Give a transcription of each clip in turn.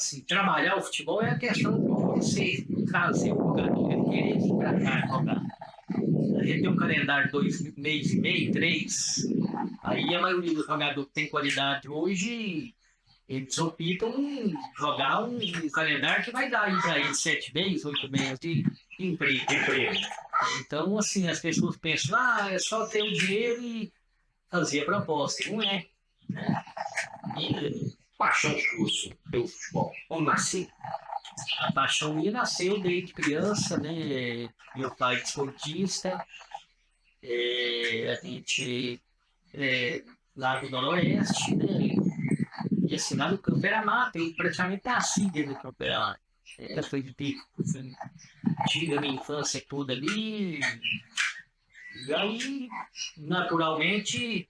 assim, trabalhar o futebol é a questão de você trazer o jogador, ele querer vir para cá jogar. A gente tem um calendário de 2 meses e meio, 3. Aí a maioria dos jogadores que tem qualidade hoje, eles optam em jogar um calendário que vai dar aí para eles 7 meses, 8 meses de emprego. Então, assim, as pessoas pensam, é só ter o dinheiro e fazer a proposta. Não é. E paixão sua pelo futebol? Como nasci? A paixão minha nasceu desde criança, né? Meu pai é esportista, a gente lá do Noroeste, né? E assim, lá no campo era mato, eu praticamente nasci dentro do campo era mato. Foi de ter, tive a minha infância toda ali, e aí, naturalmente,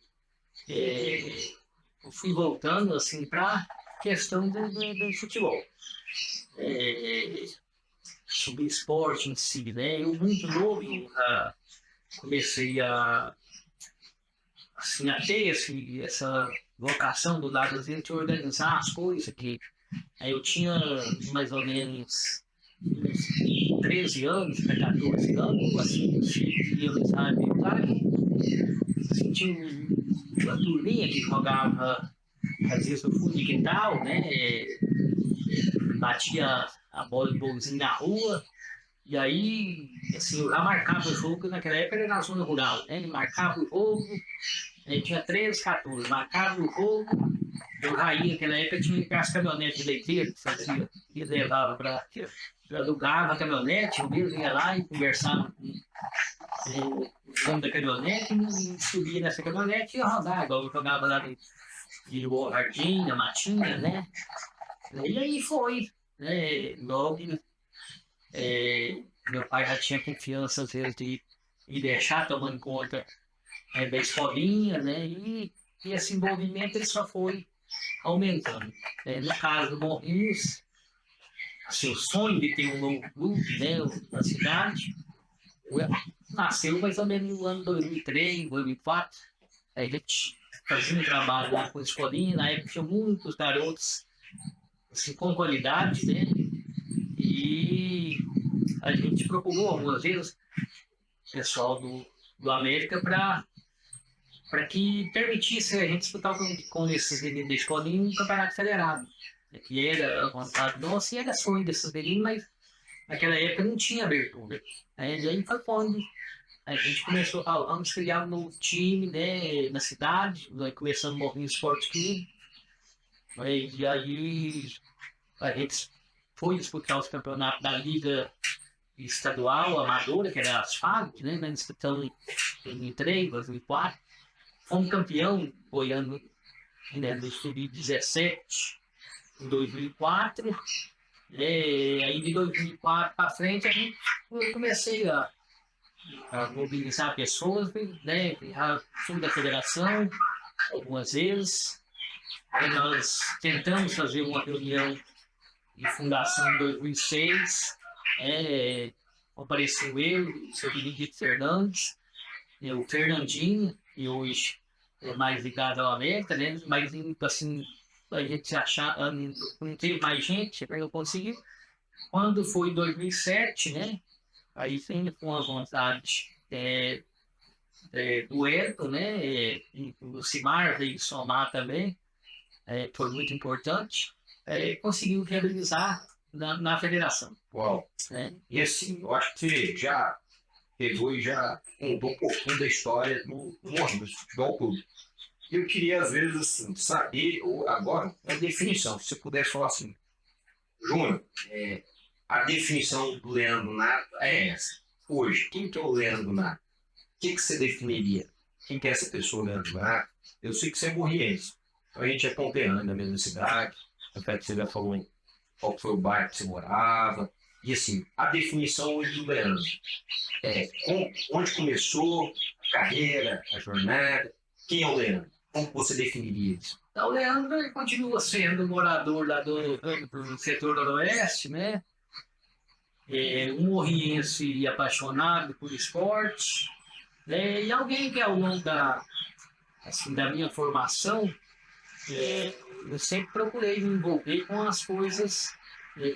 eu fui voltando assim para questão do futebol. É, sobre esporte em si, né? Eu muito novo comecei assim, a ter essa vocação do lado de organizar as coisas, que aí eu tinha mais ou menos uns 13 anos para 14 anos, assim, cheguei a realizar amizade, assim, tinha uma turminha que jogava, às vezes, no fundo de quintal, né? Batia a bola de golzinho na rua, e aí, assim, eu já marcava o jogo, naquela época era na zona rural, né? Ele marcava o jogo, aí tinha 13, 14, marcava o jogo, eu já ia, naquela época tinha aquelas caminhonetes de leiteiro que fazia, que levava para. Eu alugava a caminhonete, eu mesmo ia lá e conversava com o dono da caminhonete, e subia nessa caminhonete e ia rodar, igual eu jogava lá de Jardim, na Matinha, né? E aí foi, né? Logo, meu pai já tinha confiança, às vezes, de deixar tomando conta da escolinha, né? E esse envolvimento ele só foi aumentando. No caso do Morrinhos, seu sonho de ter um novo clube, né, na cidade, nasceu mais ou menos no ano 2003, 2004. Aí ele fazia um trabalho lá com a escolinha, na época tinha muitos garotos assim, com qualidade, né? E a gente procurou algumas vezes o pessoal do América para que permitisse a gente disputar com esses meninos da escolinha um campeonato federado. Que era a vontade nossa e era sonho desses meninos, mas naquela época não tinha abertura. E aí foi quando a gente começou, vamos criar um novo time, né, na cidade, nós começamos o Morrinho Esporte Clube, e aí a gente foi disputar os campeonatos da Liga Estadual Amadora, que era as FAG, né, nós disputamos em 2003, 2004, fomos campeão, goiano, né, do Sub-17 em 2004, aí de 2004 para frente eu comecei a mobilizar pessoas, né? Já fui da federação algumas vezes. Aí nós tentamos fazer uma reunião de fundação em 2006. Apareceu eu, o seu Benedito Fernandes, o Fernandinho, e hoje é mais ligado ao América, né? Mas assim, a gente achar, não teve mais gente, eu consegui. Quando foi em 2007, né? Aí sim, com a vontade do Elton, né? E o Simar veio somar também, foi muito importante, conseguiu realizar na federação. Uau! Né? E assim, eu acho que você já pegou e já contou um pouquinho da história do Morrinhos Futebol Clube. Eu queria, às vezes, assim, saber, ou agora, a definição. Se você puder falar assim, Júnior, a definição do Leandro Nato é essa. Hoje, quem que é o Leandro Nato? O que você definiria? Quem que é essa pessoa, Leandro Nato? Eu sei que você é morriense. Então a gente é conterrâneo da mesma cidade. Até que você já falou em qual foi o bairro que você morava. E assim, a definição hoje do Leandro onde começou a carreira, a jornada. Quem é o Leandro? Como você definiria isso? Então, o Leandro ele continua sendo morador lá do setor noroeste, né? Um morriense e apaixonado por esporte, né? E alguém que ao longo assim, da minha formação eu sempre procurei me envolver com as coisas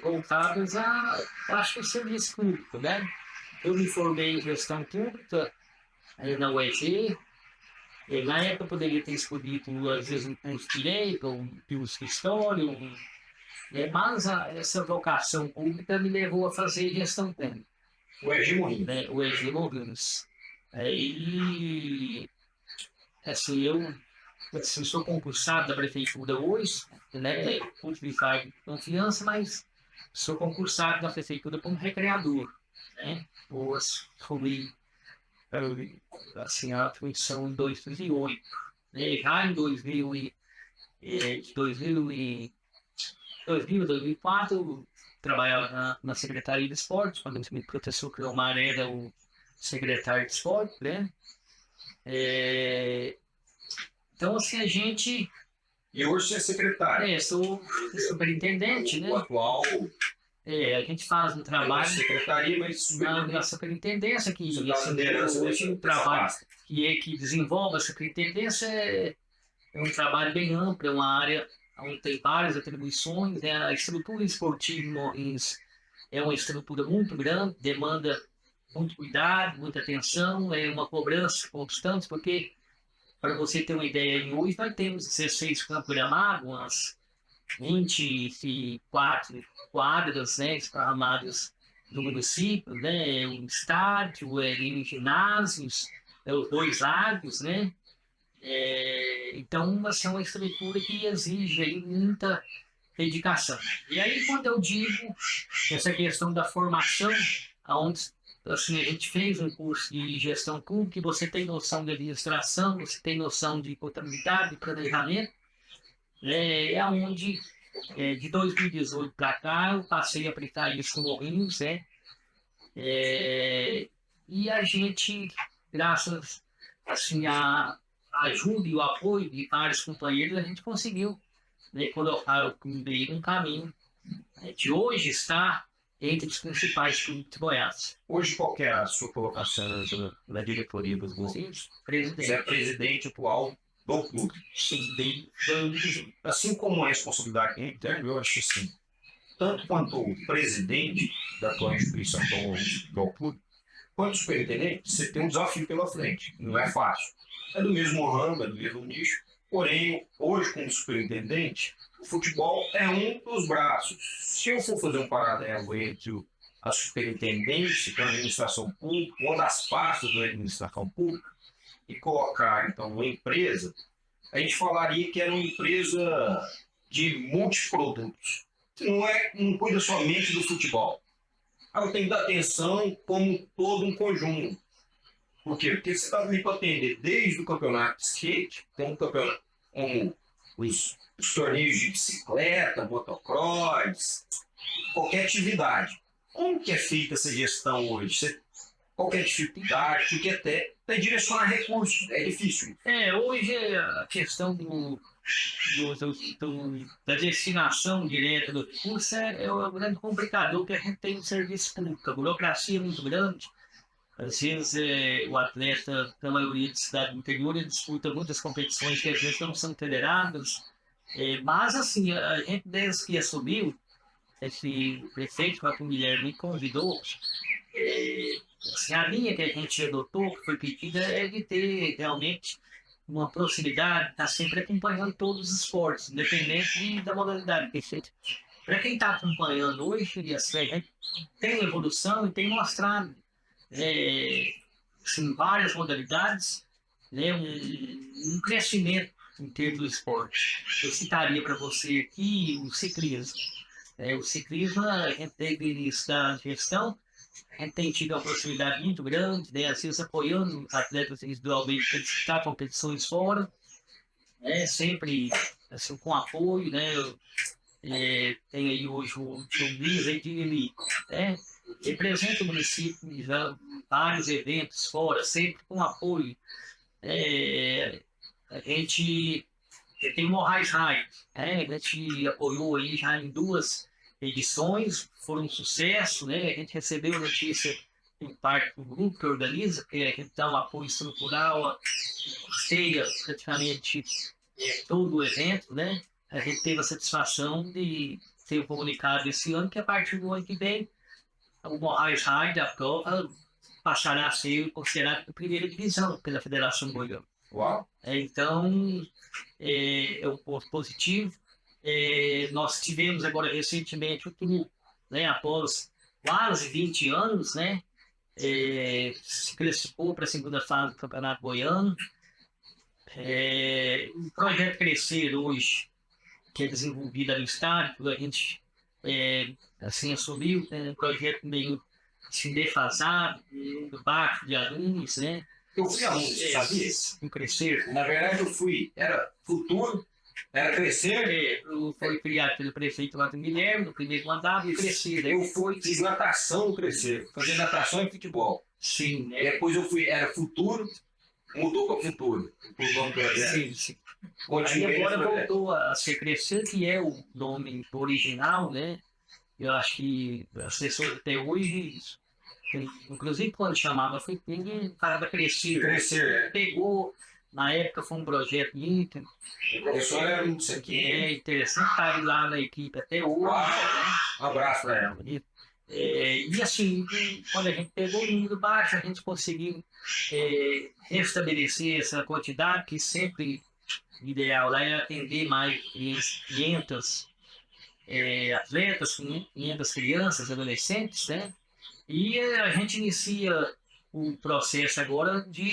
voltadas a, acho que, serviço público, né? Eu me formei em gestão pública na UEG, na época eu poderia ter escolhido, às vezes, um curso de direito, ou um curso de história, mas essa vocação pública me levou a fazer gestão pública, O Egimorim. né? O EG Logos. E, assim, eu sou concursado da prefeitura hoje, né? Curso de cargo de confiança, mas sou concursado da prefeitura como recreador, né? Fui, assim, a atribuição em 2008, né? Já em 2004, trabalhava na Secretaria de Esportes, quando o professor Cleomar era o secretário de esporte, né? É, então, assim, a gente... E hoje você é secretário. Sou superintendente, né? O atual A gente faz um trabalho secretaria, mas na superintendência, que você dá liderança hoje o trabalho que desenvolve a superintendência é um trabalho bem amplo, é uma área onde tem várias atribuições, né? A estrutura esportiva em Morrinhos é uma estrutura muito grande, demanda muito cuidado, muita atenção, é uma cobrança constante, porque, para você ter uma ideia, hoje nós temos 16 campos gramados, umas 24 quadras, né, esparramadas no município, né, um estádio, ginásios, os 2 lagos, né, então, assim, é uma estrutura que exige aí muita dedicação. E aí, quando eu digo essa questão da formação, onde assim, a gente fez um curso de gestão pública, você tem noção de administração, você tem noção de contabilidade, de planejamento, é onde, de 2018 para cá, eu passei a aplicar isso no Morrinhos, né? E a gente, graças assim, à ajuda e o apoio de vários companheiros, a gente conseguiu, né, colocar o clube em um caminho, né, que hoje está entre os principais clubes de Goiás. Hoje, qual que é a sua colocação na diretoria dos Golfinhos? Você é presidente atual do clube. Sim, Assim como a responsabilidade interna, eu acho que sim. Tanto quanto o presidente da tua instituição, do clube, quanto superintendente, você tem um desafio pela frente. Não é fácil. É do mesmo ramo, é do mesmo nicho. Porém, hoje, como superintendente, o futebol é um dos braços. Se eu for fazer um paralelo entre a superintendência, que é a administração pública, uma das pastas da administração pública, e colocar, então, uma empresa, a gente falaria que era uma empresa de multiprodutos. Não cuida somente do futebol. Ela tem que dar atenção como todo um conjunto. Por quê? Porque você está ali para atender desde o campeonato de skate, tem um campeonato como os torneios de bicicleta, motocross, qualquer atividade. Como que é feita essa gestão hoje? Qualquer dificuldade, porque até direcionar recursos, é difícil. Hoje a questão da destinação direta do recurso é o grande complicador que a gente tem no serviço público. A burocracia é muito grande. Às vezes, o atleta, na maioria de cidade do interior, ele disputa muitas competições que às vezes não são federadas. Mas, assim, a gente, desde que assumiu, esse prefeito, o Guilherme, me convidou. Assim, a linha que a gente adotou, que foi pedida, é de ter realmente uma proximidade, estar sempre acompanhando todos os esportes, independente da modalidade. Para quem está acompanhando hoje, a gente tem uma evolução e tem mostrado assim, várias modalidades, né, um crescimento em termos do esporte. Eu citaria para você aqui o ciclismo. O ciclismo, a gente teve início da gestão, a gente tem tido uma proximidade muito grande, né, às vezes apoiando atletas individualmente para disputar competições fora, né, sempre assim, com apoio, né, tem aí hoje o Luiz Edini, né, representa o município em vários eventos fora, sempre com apoio. A gente tem o Moraes Raio, né, a gente apoiou aí já em 2 edições, foram um sucesso, né, a gente recebeu notícia em parte do grupo que organiza, que a gente dá um apoio estrutural, custeia praticamente todo o evento, né? A gente teve a satisfação de ter comunicado esse ano que a partir do ano que vem o Moraes High da prova passará a ser considerado a primeira divisão pela Federação Goiana. Uau! Então, é um ponto positivo. Nós tivemos agora recentemente o tour, né, após quase 20 anos, né, se classificou para a segunda fase do Campeonato Goiano. O projeto Crescer hoje, que é desenvolvido no estado, a gente assim assumiu, né, um projeto meio assim, defasado, baixo de alunos, né? Eu fui aluno, sabia? Um Crescer. Na verdade, eu fui, era futuro, era crescer. Foi criado pelo prefeito lá do Guilherme, no primeiro mandato, e Crescer. Né? Eu fiz natação no crescer, fazer natação e futebol. Sim, né? Depois eu fui, era futuro, mudou para futuro. Sim, sim. Aí agora voltou a ser Crescer, que é o nome original, né? Eu acho que as pessoas até hoje, inclusive quando chamava, foi ninguém falava Crescer. Crescer. Pegou, na época foi um projeto muito. O professor era muito isso aqui. Interessante estar lá na equipe até hoje. Um abraço para ela. E assim, quando a gente pegou o número baixo, a gente conseguiu restabelecer essa quantidade, que sempre o ideal lá era atender mais 500 atletas, 500 crianças, adolescentes, né? E a gente inicia o processo agora de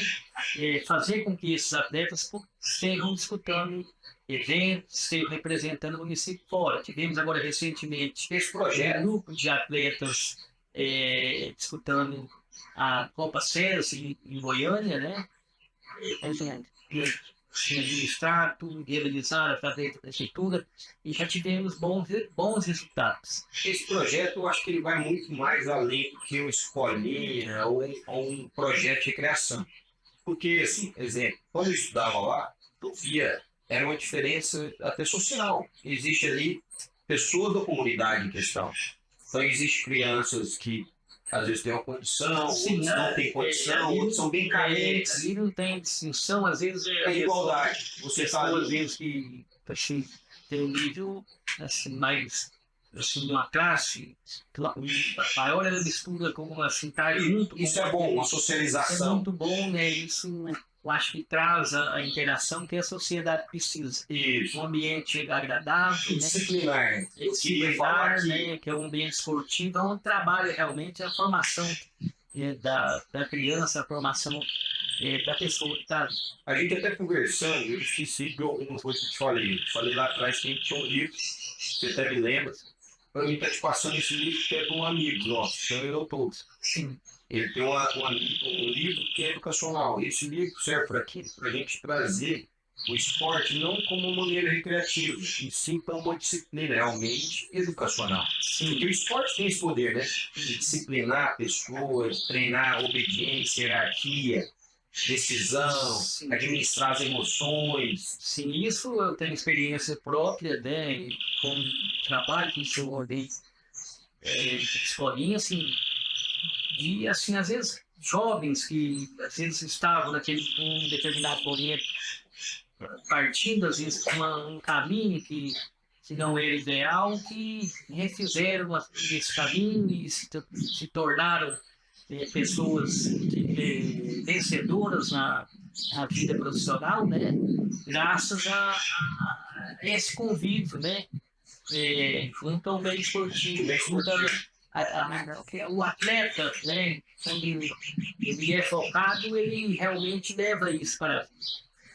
fazer com que esses atletas estejam disputando eventos, estejam representando o município fora. Tivemos agora recentemente esse projeto, grupo de atletas disputando a Copa Celso em Goiânia, né? Administrar, tudo realizar através da prefeitura e já tivemos bons resultados. Esse projeto eu acho que ele vai muito mais além do que uma escolinha ou um projeto de recreação. Porque, assim, exemplo, quando eu estudava lá, eu via, era uma diferença até social. Existe ali pessoas da comunidade em questão. Então, existem crianças que às vezes tem uma condição, Sim, outros não têm condição, outros são bem carentes. Ali não tem distinção, às vezes É igualdade. Você fala, às vezes que assim, tem um nível assim, mais assim, uma classe maior, ela mistura como assim, tá junto. Isso é bom, uma É socialização. muito bom, né? Isso eu acho que traz a interação que a sociedade precisa. Isso. Um ambiente agradável, né? Disciplinar. Disciplinar, né? Que é um ambiente esportivo, onde trabalha realmente a formação da criança, a formação da pessoa que está. A gente até conversando, eu esqueci de alguma coisa que eu te falei. Falei lá atrás que a gente tinha um livro, você até me lembra. Para mim está te passando esse livro que é de um amigo nosso, chama Todos. Sim. Ele tem um livro que é educacional. Esse livro serve para quê? Para a gente trazer o esporte não como uma maneira recreativa, e sim para uma disciplina realmente educacional. Sim. Porque o esporte tem esse poder, né? De disciplinar pessoas, treinar obediência, hierarquia, decisão, Sim. administrar as emoções. Sim, isso eu tenho experiência própria, né? Com trabalho que eu ordem escolinha, assim. E, assim, às vezes, jovens que, às vezes, estavam naquele um determinado momento, partindo, às vezes, um caminho que não era ideal, que refizeram esse caminho e se tornaram pessoas vencedoras na vida profissional, né? Graças a esse convívio, né? Junto ao meio esportivo, o atleta, né, quando ele é focado, ele realmente leva isso para.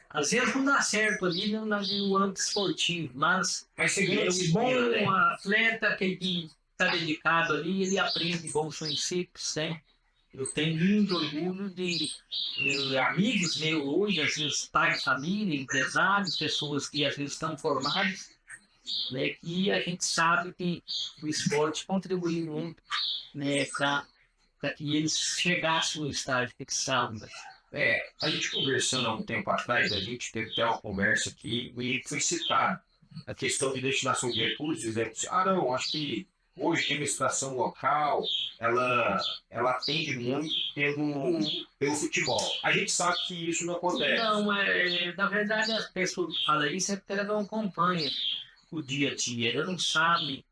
Às vezes não dá certo ali no âmbito esportivo, mas o bom atleta que está dedicado ali, ele aprende bons princípios, né? Eu tenho muito orgulho de amigos meus hoje, às vezes pais de família, empresários, pessoas que às vezes estão formadas, né, que a gente sabe que o esporte contribuiu muito, né, para que eles chegassem no estágio fixado. Né? A gente conversando há um tempo atrás, a gente teve até uma conversa aqui e foi citado a questão de destinação de recursos. Não, acho que hoje a administração local, ela atende muito pelo futebol. A gente sabe que isso não acontece. Não, na verdade, as pessoas que falam isso é porque elas não acompanham o dia a dia, elas não sabem,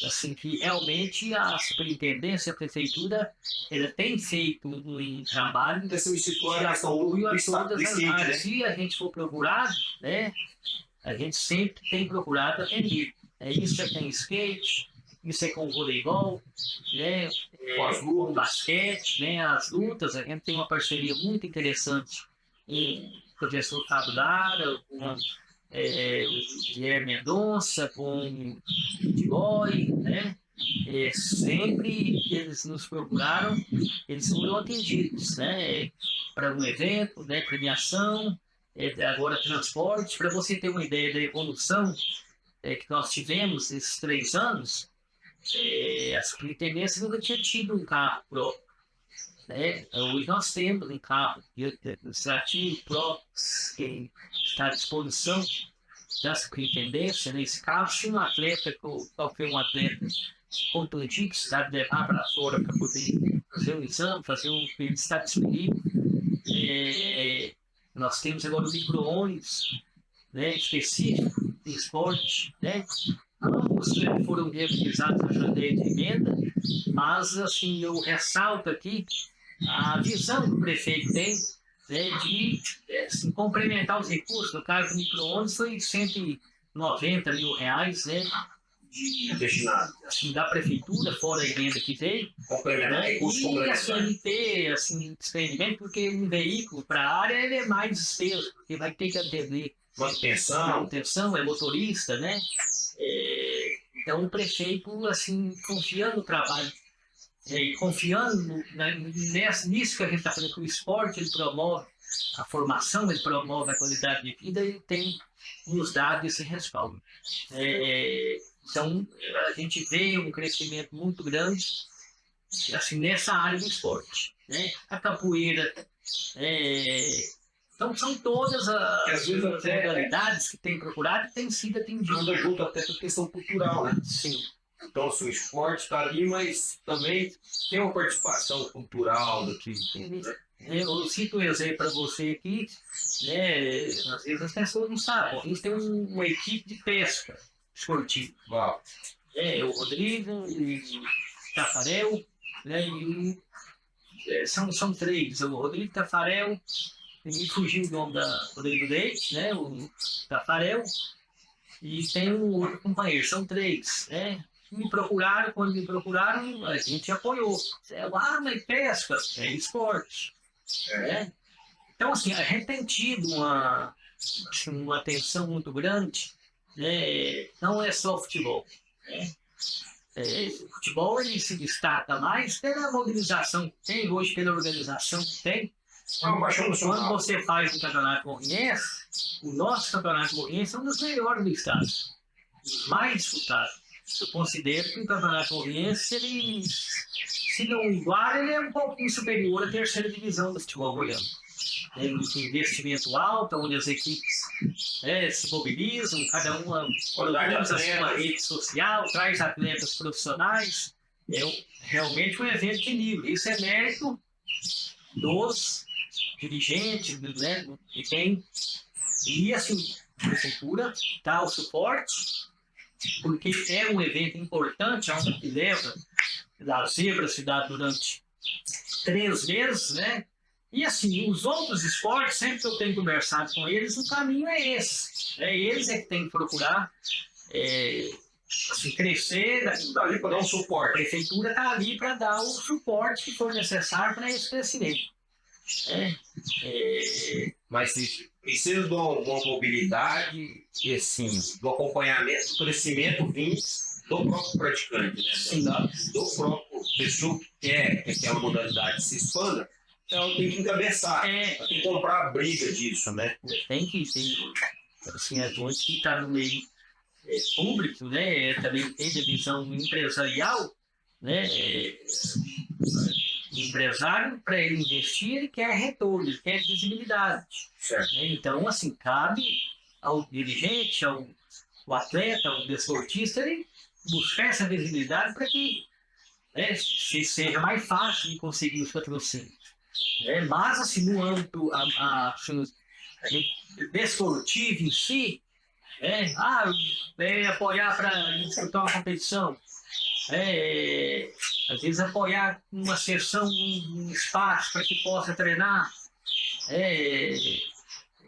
assim, que realmente a superintendência, a prefeitura, ela tem feito um trabalho Então, se situar de a questão apoio a do todas as skate, áreas. né? Se a gente for procurar, né, a gente sempre tem procurado atender. Isso é com skate, isso é com voleibol, né, com o basquete, né, as lutas. A gente tem uma parceria muito interessante com o professor Fábio Lara, com o Guilherme Mendonça, com o Digoy, né? Sempre que eles nos procuraram, eles foram atendidos, né? Para um evento, né? Premiação, agora transporte. Para você ter uma ideia da evolução que nós tivemos esses 3 anos, a superintendência nunca tinha tido um carro próprio, né? Hoje nós temos um carro administrativo próprio que está à disposição da superintendência. Nesse caso, se um atleta, qual foi um atleta contundido, que está levar para fora para poder fazer um exame, fazer um, ele está disponível. Nós temos agora o micro-ônibus, né, específico de esporte, né? Ambos foram reutilizados na janela de emenda, mas assim, eu ressalto aqui a visão que o prefeito tem, né, de assim, complementar os recursos. No caso do micro-ônibus foi R$ 190 mil, né, Destinado. assim, da prefeitura, fora a emenda que veio, Complementar, né, recurso e complementar. assim, ter assim, desprendimento, porque um veículo para a área ele é mais despesa, porque vai ter que atender manutenção, é motorista, né? Então o prefeito, assim, confiando no trabalho, e confiando nisso que a gente está fazendo, que o esporte ele promove a formação, ele promove a qualidade de vida, ele tem nos dado esse respaldo. Então a gente vê um crescimento muito grande, assim, nessa área do esporte, né? A capoeira, então são todas as modalidades que têm procurado e têm sido atendidas. Anda junto até com a questão cultural, né? Sim. Então, assim, o esporte está ali, mas também tem uma participação cultural do que. Eu cito um exemplo para você aqui, né? Às vezes as pessoas não sabem. Eles têm uma equipe de pesca esportiva. Uau. O Rodrigo e o Tafarel, né? São 3. O Rodrigo Tafarel, me fugiu o nome da Rodrigo Leite, né? O Tafarel, e tem um outro companheiro, são 3, né? Me procuraram, quando me procuraram, a gente apoiou. Mas pesca, é esporte. Né? Então, assim, a gente tem tido uma atenção muito grande, né? Não é só futebol. Né? O futebol ele se destaca mais pela mobilização que tem, hoje pela organização que tem. Quando você faz um campeonato morrinense, o nosso campeonato morrinense é um dos melhores do estado, os mais disputados. Eu considero que o campeonato morrinense, ele, se não igual, ele é um pouquinho superior à terceira divisão do futebol goiano. Tem um investimento alto, onde as equipes se mobilizam, cada uma organiza a sua rede social, traz atletas profissionais. É realmente um evento de nível. Isso é mérito dos dirigentes, né? E assim, a prefeitura dá o suporte, porque é um evento importante, onde leva da zebra cidade durante 3 meses, né? E assim, os outros esportes, sempre que eu tenho conversado com eles, o caminho é esse. Eles é que têm que procurar assim, crescer. Está ali para dar um suporte. A prefeitura está ali para dar o suporte que for necessário para esse crescimento. Mas precisa de uma mobilidade e assim, do acompanhamento, do crescimento vindo do próprio praticante, né? Sim. Do próprio pessoa que quer que aquela modalidade se expanda. Então tem que encabeçar, tem que comprar a briga disso, né? Tem que ser. Assim, a gente que está no meio público, né? Também tem a visão empresarial, né? O empresário, para ele investir, ele quer retorno, ele quer visibilidade. Certo. Então, assim, cabe ao dirigente, ao atleta, ao desportista, ele buscar essa visibilidade para que, né, seja mais fácil de conseguir os patrocínios. Mas, assim, no âmbito assim, desportivo em si, apoiar para disputar uma competição, às vezes apoiar uma sessão, um espaço para que possa treinar,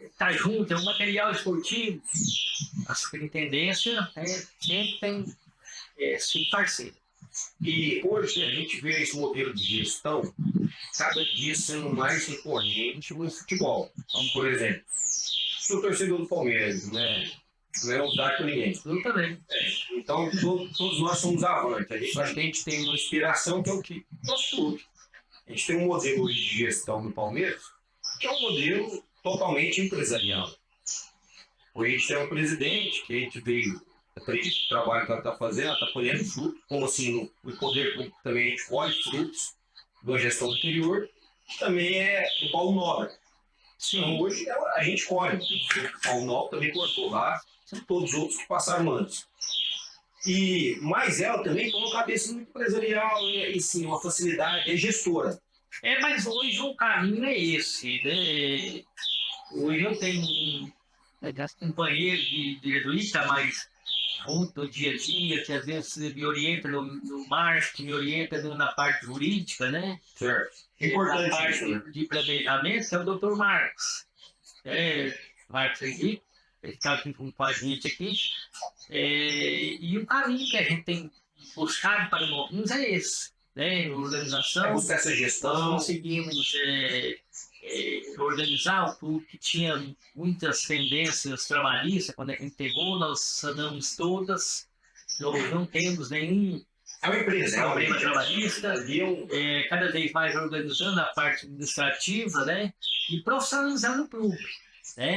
estar junto, é um material esportivo. A superintendência sempre tem esse parceiro. E hoje a gente vê esse modelo de gestão cada dia sendo mais imponente no futebol. Como, por exemplo, sou torcedor do Palmeiras, né? Não é um dado para ninguém. Eu também. Então, todos nós somos avantes. Acho que a gente tem uma inspiração que é o que? Nosso clube. A gente tem um modelo de gestão do Palmeiras que é um modelo totalmente empresarial. Hoje a gente tem um presidente que a gente veio, acredito que o trabalho que ela está fazendo, ela está colhendo frutos, como assim no poder público também a gente colhe frutos da gestão anterior, também é o Paulo Nobre. Então, hoje a gente colhe. O Paulo Nobre também cortou lá, são todos os outros que passaram antes. Mas ela também tem uma cabeça muito empresarial e sim, uma facilidade, é gestora. Mas hoje o caminho é esse, né? Hoje eu tenho companheiro de luta, mas junto no dia a dia, que às vezes me orienta no marketing, me orienta na parte jurídica, né? Certo. Importante. Na parte de planejamento, é o Dr. Marcos. Marcos Henrique, ele está aqui com a gente aqui. E o caminho que a gente tem buscado para o Morrinhos é esse, né? Organização. Buscar essa gestão. Nós conseguimos organizar um clube que tinha muitas pendências trabalhistas. Quando a gente pegou, nós sanamos todas. Nós não temos nenhum problema trabalhista. Cada vez mais organizando a parte administrativa, né? E profissionalizando o clube.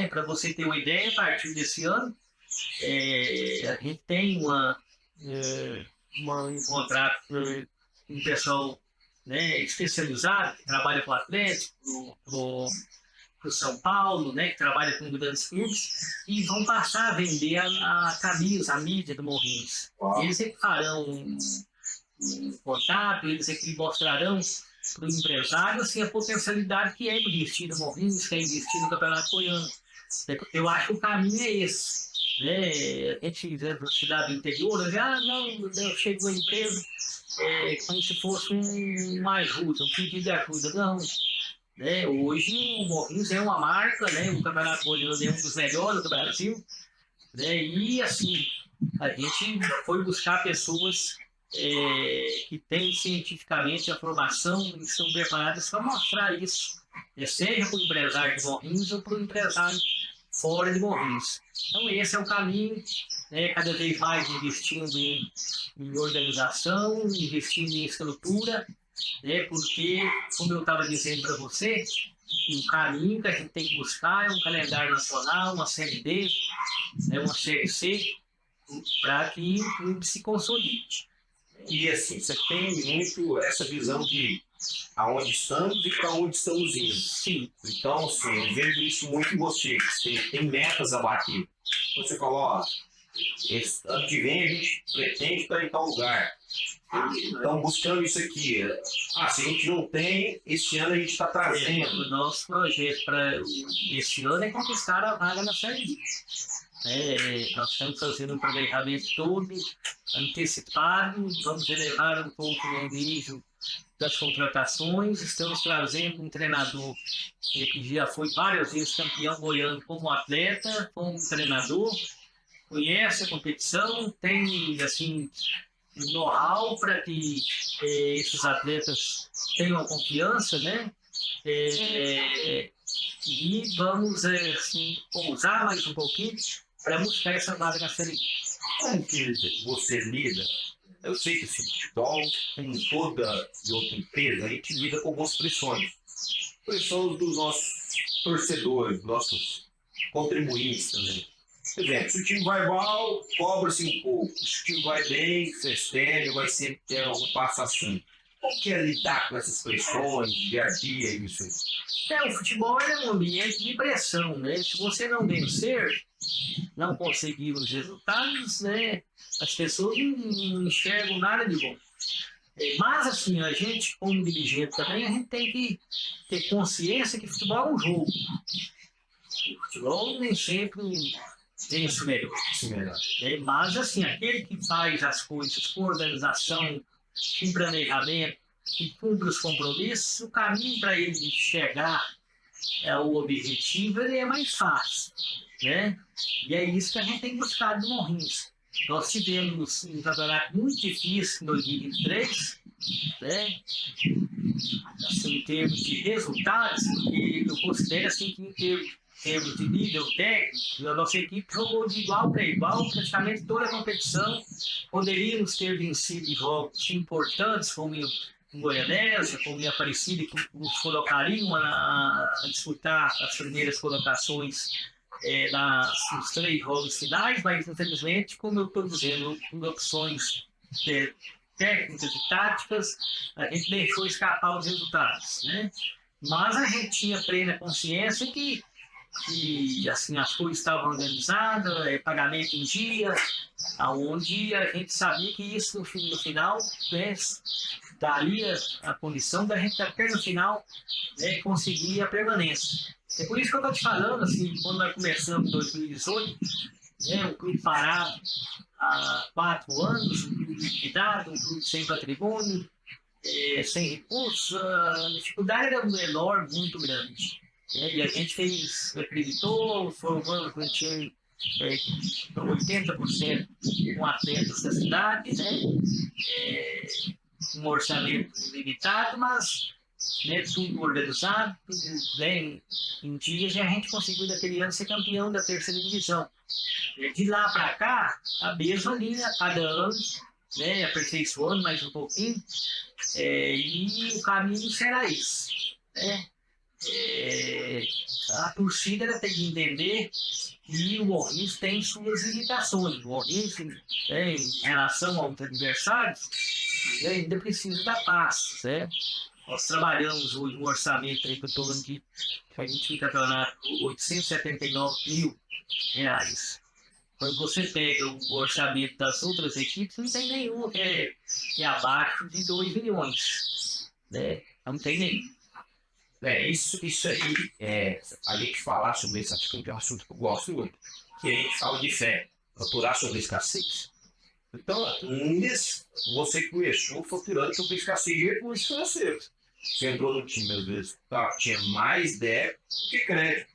Para você ter uma ideia, a partir desse ano, a gente tem um contrato com um pessoal, né, especializado, que trabalha com Atlético, para o São Paulo, né, que trabalha com grandes clubes, e vão passar a vender a camisa, a mídia do Morrinhos. Eles é que farão um contato, eles é que mostrarão para o empresário assim, a potencialidade que é investir no Morrinhos, que é investir no Campeonato Goiano. Eu acho que o caminho é esse. A gente, na cidade do interior, eu chego à empresa como se fosse uma ajuda, um pedido de ajuda. Não. Hoje o Morrinhos é uma marca, né? O Campeonato Goiano é um dos melhores do Brasil. E assim, a gente foi buscar pessoas que têm cientificamente a formação e são preparadas para mostrar isso, seja para o empresário de Morrinhos ou para o empresário fora de Morrinhos. Então esse é o caminho, cada vez mais investindo em organização, investindo em estrutura, porque, como eu estava dizendo para você, o caminho que a gente tem que buscar é um calendário nacional, uma Série D, uma Série C, para que o clube se consolide. E assim, você tem muito essa visão de aonde estamos e para onde estamos indo. Sim. Então, assim, eu vejo isso muito em você, que você tem metas a bater. Você fala, esse ano que vem a gente pretende estar em tal lugar. Então, buscando isso aqui. Se a gente não tem, esse ano a gente está trazendo. O nosso projeto para esse ano é conquistar a vaga na Série D. Nós estamos fazendo um planejamento todo antecipado, vamos elevar um pouco o nível das contratações, estamos trazendo um treinador que já foi várias vezes campeão goiano como atleta, como treinador, conhece a competição, tem assim know-how para que esses atletas tenham confiança, né? E vamos assim, ousar mais um pouquinho para buscar essa vaga na Série. Como que você lida? Eu sei que esse futebol, como toda de outra empresa, a gente lida com algumas pressões. Pressões dos nossos torcedores, nossos contribuintes também. Por exemplo, se o time vai mal, cobra-se um pouco. Se o time vai bem, se estende, vai sempre ter algum passo assim. Como que é lidar com essas pressões, dia a dia, isso? O futebol é um ambiente de pressão, né? Se você não vencer, não conseguiram os resultados, né? As pessoas não enxergam nada de bom. Mas, assim, a gente, como dirigente também, a gente tem que ter consciência que futebol é um jogo. O futebol nem sempre tem esse melhor. Mas, assim, aquele que faz as coisas com organização, com planejamento, e cumpre os compromissos, o caminho para ele chegar ao objetivo ele é mais fácil, né? E é isso que a gente tem buscado no Morrinhos. Nós tivemos um campeonato muito difícil em 2023, né? Assim, em termos de resultados, e eu considero assim, que em termos de nível técnico, a nossa equipe jogou de igual para igual praticamente toda a competição. Poderíamos ter vencido jogos importantes, como em Goianésia, como em Aparecida, que nos colocariam a disputar as primeiras colocações nos 3 jogos finais, mas infelizmente, como eu estou dizendo, por opções técnicas e táticas, a gente deixou escapar os resultados, né? Mas a gente tinha plena consciência que assim, as coisas estavam organizadas, pagamento em dia, aonde a gente sabia que isso no final, né, daria a condição da gente até no final, né, conseguir a permanência. É por isso que eu estou te falando, assim, quando nós começamos em 2018, né, o clube parado há 4 anos, um clube liquidado, um clube sem patrimônio, sem recursos, a dificuldade era menor, muito grande. E a gente acreditou, formando um time 80% com atletas da cidade, né? Um orçamento limitado, mas né, tudo organizado, tudo bem em dias, e a gente conseguiu naquele ano ser campeão da 3ª divisão. De lá para cá, a mesma linha, cada ano, né, aperfeiçoando mais um pouquinho, e o caminho será esse. Né? A torcida ela tem que entender que o Morrinhos tem suas limitações. O Morrinhos, em relação aos adversários, ainda precisa da paz. Certo? Nós trabalhamos hoje um orçamento aí que eu estou falando de a gente campeonato R$ 879 mil. Quando você pega o orçamento das outras equipes, não tem nenhum que é abaixo de 2 milhões. Né? Não tem nenhum. Isso aí, a gente falar sobre isso, acho que é um assunto que eu gosto muito, que a gente fala de fé, aturar sobre escassez. Então, você começou faturando sobre escassez de recursos financeiros. Você entrou no time, às vezes, tinha mais débito que crédito.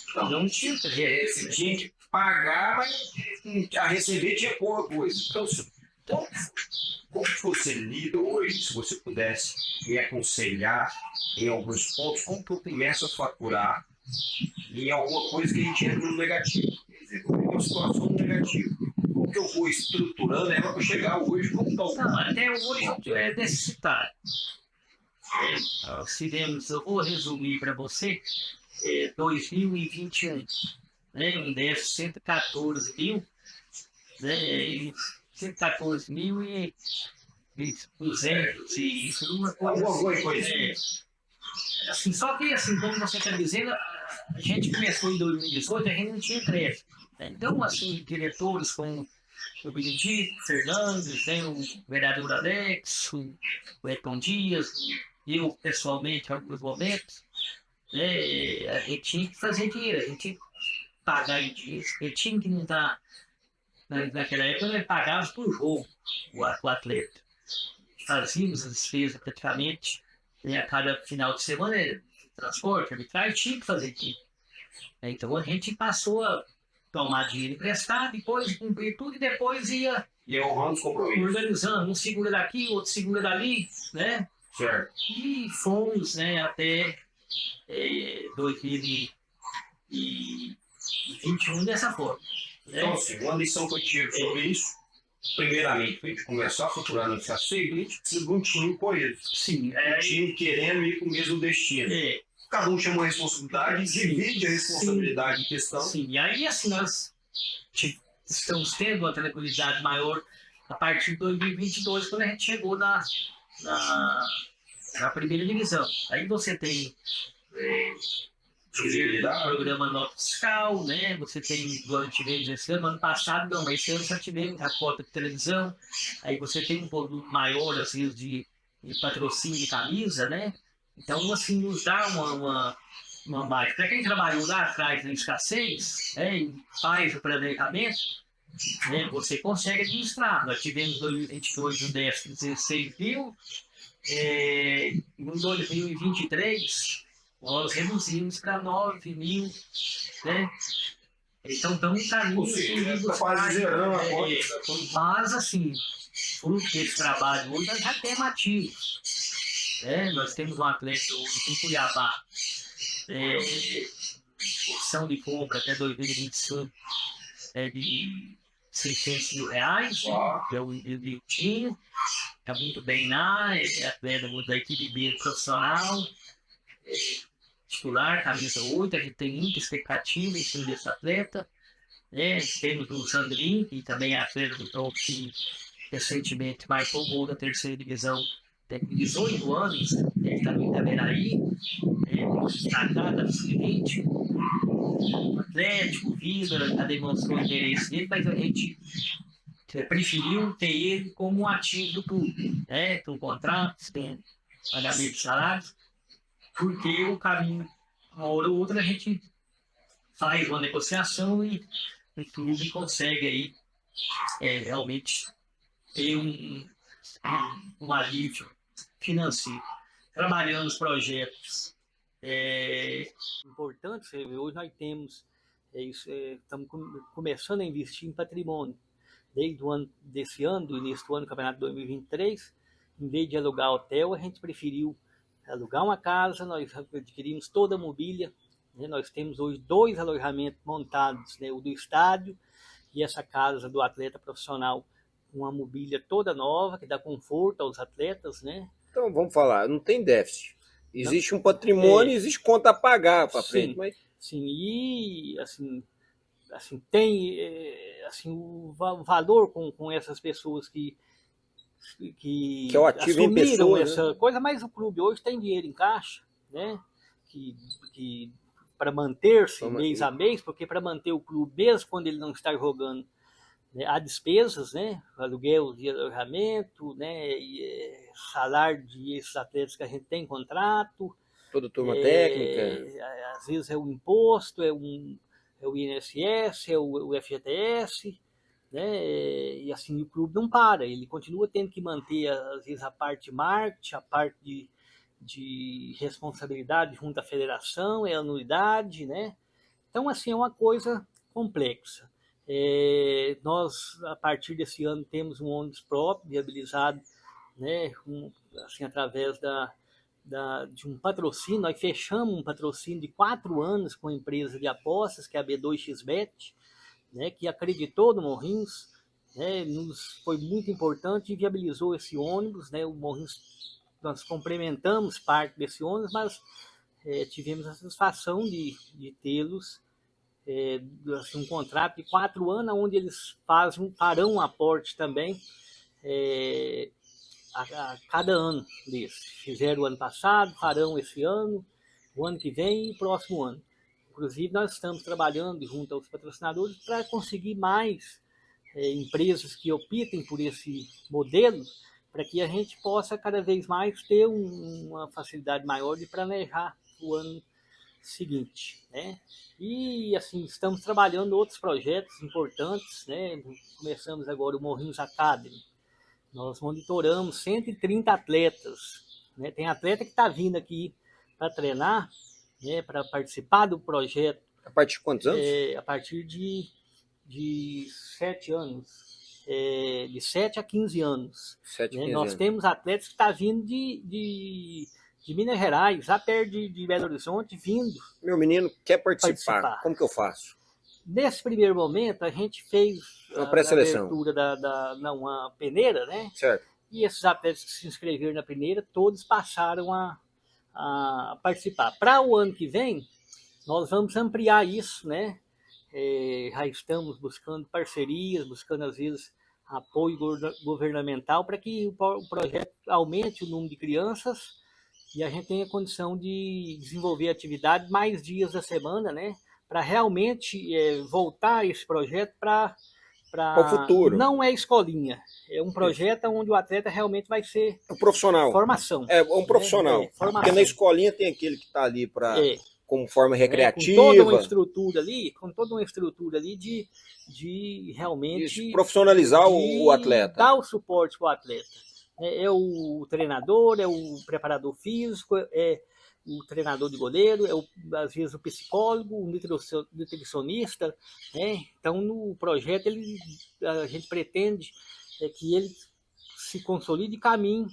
Então, não tinha você tinha que pagar, mas a receber tinha pouca coisa. Então, como você lida hoje, se você pudesse me aconselhar em alguns pontos, como que eu começo a faturar em alguma coisa que a gente entra no negativo? Quer dizer, uma situação negativa. Como que eu vou estruturando ela para chegar hoje? Como está o Não, até hoje é necessário. Eu vou resumir para você 2021, né, um déficit 114 mil, né, 114 mil e 200 e isso uma coisa assim. Assim, só que assim, como você está dizendo, a gente começou em 2018, a gente não tinha crédito. Né? Então, assim, diretores como o Benedito Fernandes, né, o vereador Alex, o Eton Dias, eu pessoalmente, em alguns momentos, né, a gente tinha que fazer dinheiro, a gente tinha que pagar em dias, a gente tinha que não estar. Naquela época, nós pagávamos por jogo o atleta. Fazíamos as despesas praticamente, né, a cada final de semana, transporte, arbitragem, tinha que fazer aquilo. Então a gente passou a tomar dinheiro emprestado, depois cumprir tudo e depois ia organizando, um segura daqui, outro segura dali, né? Certo. E fomos, né, até 2021 dessa forma. Né? Então, assim, uma lição que eu tive sobre isso, primeiramente, a gente começar a faturar no escassez, a gente precisa de um time coeso. Sim, um time querendo ir com o mesmo destino. Cada um chama uma responsabilidade, divide a responsabilidade em questão. Sim, e aí assim nós estamos tendo uma tranquilidade maior a partir de 2022, quando a gente chegou na 1ª divisão. Aí você tem programa nota fiscal, né? Você tem, igual tivemos esse ano passado, não, esse ano já tivemos a cota de televisão, aí você tem um volume maior, assim, de patrocínio de camisa, né? Então, assim, nos dá uma base. Para quem trabalhou lá atrás na escassez, né, e faz o planejamento, né, você consegue administrar. Nós tivemos 2022 um déficit de 16 mil, em 2023 nós reduzimos para 9 mil, né? Então estamos um caminho mas assim, fruto desse trabalho hoje nós já temos ativos. Né? Nós temos um atleta em Cuiabá, opção de compra até 2025 de R$ 600 mil, que é o time, está muito bem lá, é atleta da equipe B profissional, titular, camisa 8, a gente tem muita expectativa em cima desse atleta. Né? Temos o Sandrinho, que também é atleta do top, que recentemente marcou o gol da terceira divisão, tem 18 anos, ele também está vendo aí, destacado no sub-20, o Atlético, o Vila, já demonstrou o interesse dele, mas a gente preferiu ter ele como um ativo do clube, né? Com contratos, tem pagamento de salários, porque o caminho, uma hora ou outra, a gente faz uma negociação e o clube consegue aí realmente ter um alívio financeiro. Trabalhando nos projetos importantes, hoje nós temos, estamos começando a investir em patrimônio. Desde o ano desse ano, do início do ano, campeonato 2023, em vez de alugar hotel, a gente preferiu alugar uma casa, nós adquirimos toda a mobília, né? Nós temos hoje 2 alojamentos montados, né? O do estádio e essa casa do atleta profissional, uma mobília toda nova, que dá conforto aos atletas, né? Então, vamos falar, não tem déficit. Existe um patrimônio, existe conta a pagar para frente. Mas... Sim, e assim tem assim, o valor com essas pessoas que é o ativo em pessoa, essa coisa, mas o clube hoje tem dinheiro em caixa, né? Que para manter-se mês a mês, porque para manter o clube, mesmo quando ele não está jogando, né, há despesas, né? Aluguel de alojamento, né? E, salário de esses atletas que a gente tem contrato. Toda turma técnica. Às vezes é o imposto, é o INSS, é o FGTS, né? E assim o clube não para, ele continua tendo que manter, às vezes, a parte de marketing, a parte de responsabilidade junto à federação, é anuidade, né? Então, assim, é uma coisa complexa. Nós, a partir desse ano, temos um ônibus próprio, viabilizado, né? Assim, através de um patrocínio. Nós fechamos um patrocínio de 4 anos com a empresa de apostas, que é a B2XBet, né, que acreditou no Morrinhos, né, foi muito importante e viabilizou esse ônibus, né, o Morrinhos, nós complementamos parte desse ônibus, mas tivemos a satisfação de tê-los, assim, um contrato de 4 anos, onde eles farão um aporte também a cada ano desse. Fizeram o ano passado, farão esse ano, o ano que vem e o próximo ano. Inclusive, nós estamos trabalhando junto aos patrocinadores para conseguir mais empresas que optem por esse modelo, para que a gente possa cada vez mais ter uma facilidade maior de planejar o ano seguinte, né? E assim, estamos trabalhando outros projetos importantes, né? Começamos agora o Morrinhos Academy. Nós monitoramos 130 atletas, né? Tem atleta que está vindo aqui para treinar, né? Para participar do projeto. A partir de quantos anos? A partir de 7 anos. De 7 a 15 anos. 7 a 15 Nós anos. temos atletas que estão vindo de Minas Gerais, lá perto de Belo Horizonte, vindo. Meu menino quer participar. Como que eu faço? Nesse primeiro momento, a gente fez uma pré-seleção, a abertura uma peneira, né? Certo. E esses atletas que se inscreveram na peneira, todos passaram a participar. Para o ano que vem, nós vamos ampliar isso, né? Já estamos buscando parcerias, buscando, às vezes, apoio governamental para que o projeto aumente o número de crianças e a gente tenha condição de desenvolver atividade mais dias da semana, né? Para realmente voltar esse projeto para o futuro. Não é escolinha, é um projeto onde o atleta realmente vai ser um profissional. Formação. É um profissional. Formação. Porque na escolinha tem aquele que está ali para como forma recreativa. Com toda uma estrutura ali, de realmente isso, profissionalizar o atleta. Dar o suporte para o atleta. É o treinador, é o preparador físico, é o treinador de goleiro, às vezes o psicólogo, o nutricionista. Né? Então, no projeto, a gente pretende que ele se consolide e caminhe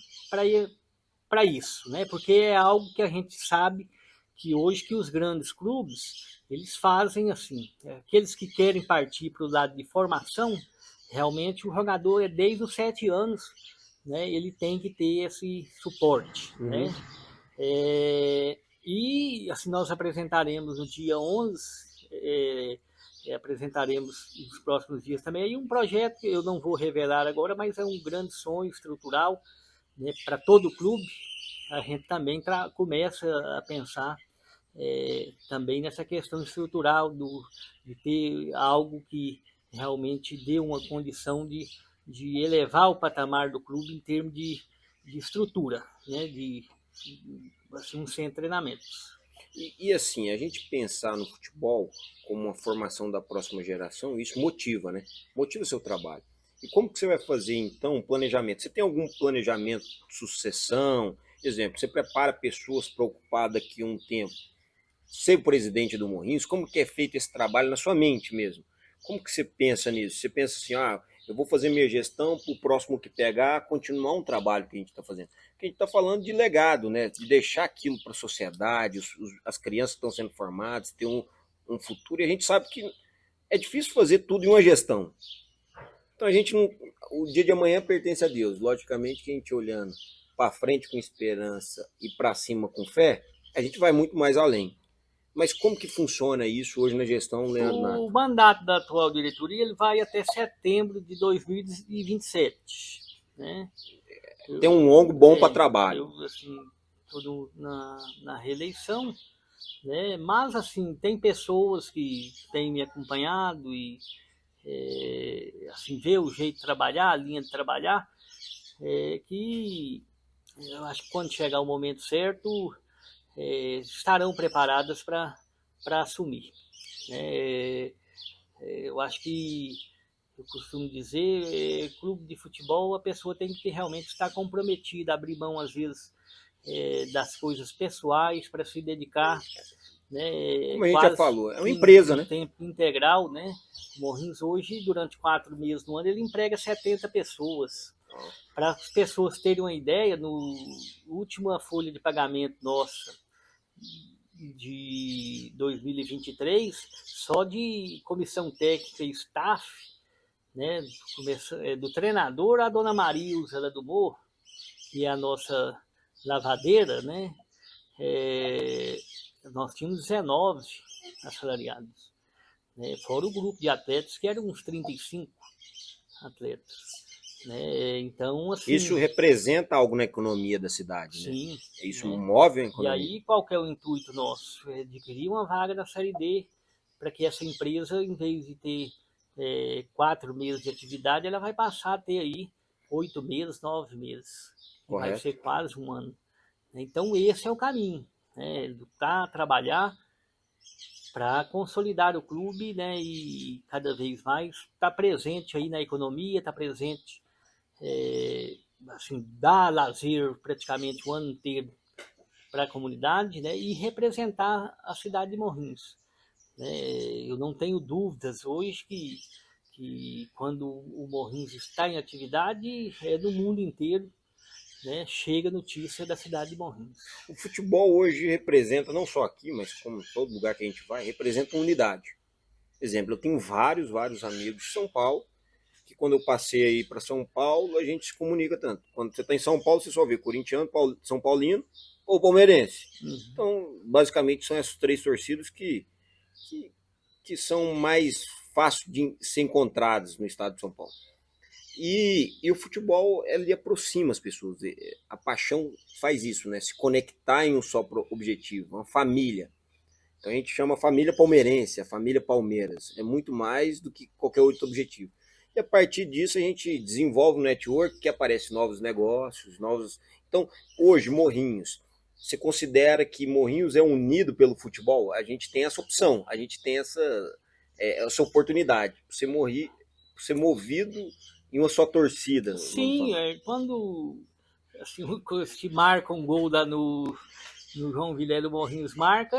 para isso, né? Porque é algo que a gente sabe que hoje que os grandes clubes, eles fazem assim, aqueles que querem partir para o lado de formação, realmente o jogador desde os 7 anos, né, ele tem que ter esse suporte, né? E assim nós apresentaremos no dia 11, apresentaremos nos próximos dias também aí um projeto que eu não vou revelar agora, mas é um grande sonho estrutural, né, para todo o clube. A gente também começa a pensar também nessa questão estrutural de ter algo que realmente dê uma condição de elevar o patamar do clube em termos de estrutura, né? Assim, um centro de treinamentos. E assim, a gente pensar no futebol como uma formação da próxima geração, isso motiva, né? Motiva o seu trabalho. E como que você vai fazer, então, um planejamento? Você tem algum planejamento de sucessão? Exemplo, você prepara pessoas para ocupar daqui a um tempo ser o presidente do Morrinhos? Como que é feito esse trabalho na sua mente mesmo? Como que você pensa nisso? Você pensa assim, eu vou fazer minha gestão para o próximo que pegar continuar um trabalho que a gente está fazendo. Porque a gente está falando de legado, né? De deixar aquilo para a sociedade, as crianças que estão sendo formadas, ter um futuro. E a gente sabe que é difícil fazer tudo em uma gestão. Então a gente não... O dia de amanhã pertence a Deus. Logicamente que a gente olhando para frente com esperança e para cima com fé, a gente vai muito mais além. Mas como que funciona isso hoje na gestão, Leandro Nato? O mandato da atual diretoria ele vai até setembro de 2027. Né? Tem um longo bom para trabalho. Eu, assim, estou na reeleição, né? Mas assim, tem pessoas que têm me acompanhado e assim, vê o jeito de trabalhar, a linha de trabalhar, que eu acho que quando chegar o momento certo, estarão preparadas para assumir. Eu acho que, eu costumo dizer, clube de futebol, a pessoa tem que realmente estar comprometida, abrir mão, às vezes, das coisas pessoais para se dedicar. Né, como a gente já falou, é uma empresa, né? Tempo integral, né? O Morrinhos hoje, durante 4 meses no ano, ele emprega 70 pessoas. Para as pessoas terem uma ideia, no última folha de pagamento nossa de 2023, só de comissão técnica e staff, né, do treinador a dona Maria Usela do Morro, que é a nossa lavadeira, né, nós tínhamos 19 assalariados, né, fora o grupo de atletas, que eram uns 35 atletas. Né? Então, assim, isso representa algo na economia da cidade, sim, né? Isso move a economia. E aí, qual que é o intuito nosso? É adquirir uma vaga da Série D para que essa empresa, em vez de ter 4 meses de atividade, ela vai passar a ter aí 8 meses, 9 meses. Vai ser quase um ano. Então, esse é o caminho, né? Lutar, trabalhar para consolidar o clube, né? E cada vez mais estar presente aí na economia, estar presente, assim, dar lazer praticamente o ano inteiro para a comunidade, né? E representar a cidade de Morrinhos. Eu não tenho dúvidas hoje que quando o Morrinhos está em atividade, no mundo inteiro, né, chega notícia da cidade de Morrinhos. O futebol hoje representa, não só aqui, mas como em todo lugar que a gente vai, representa unidade. Exemplo, eu tenho vários amigos de São Paulo, que quando eu passei aí para São Paulo, a gente se comunica tanto. Quando você está em São Paulo, você só vê corintiano, São Paulino ou palmeirense. Então, basicamente, são essas 3 torcidas que são mais fáceis de ser encontradas no estado de São Paulo. E o futebol, ele aproxima as pessoas. A paixão faz isso, né? Se conectar em um só objetivo, uma família. Então a gente chama a família palmeirense, a família Palmeiras. É muito mais do que qualquer outro objetivo. E a partir disso a gente desenvolve um network que aparece novos negócios, novos... Então, hoje, Morrinhos, você considera que Morrinhos é unido pelo futebol? A gente tem essa opção, a gente tem essa oportunidade. Ser movido em uma só torcida. Sim, quando assim, se marca um gol lá no João Vilela Morrinhos marca,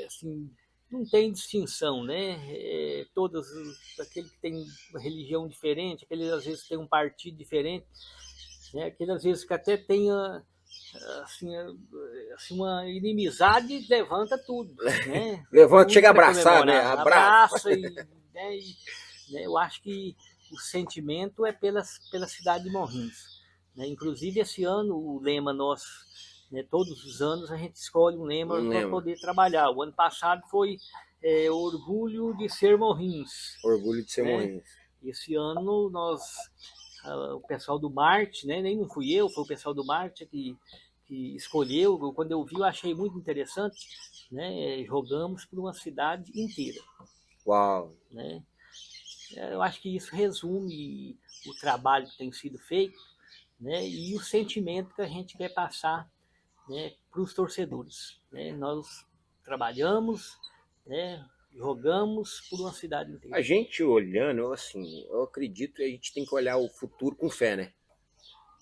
assim, não tem distinção, né? Todos aquele que tem uma religião diferente, aquele às vezes tem um partido diferente, né? Aquele às vezes que até tenha assim, uma inimizade, levanta tudo, né? Levanta, chega a abraçar, né? Abraça né? Eu acho que o sentimento é pela cidade de Morrinhos, né? Inclusive esse ano o lema nosso, né, todos os anos a gente escolhe um lema para poder trabalhar. O ano passado foi orgulho de ser Morrinhos. Orgulho de ser, né? Morrinhos. Esse ano o pessoal do Marte, né, nem não fui eu, foi o pessoal do Marte que escolheu. Quando eu vi, eu achei muito interessante, né? Jogamos por uma cidade inteira. Uau! Né? Eu acho que isso resume o trabalho que tem sido feito, né, e o sentimento que a gente quer passar, né, para os torcedores. Né? Nós trabalhamos, né, jogamos por uma cidade inteira. A gente olhando, assim, eu acredito que a gente tem que olhar o futuro com fé, né?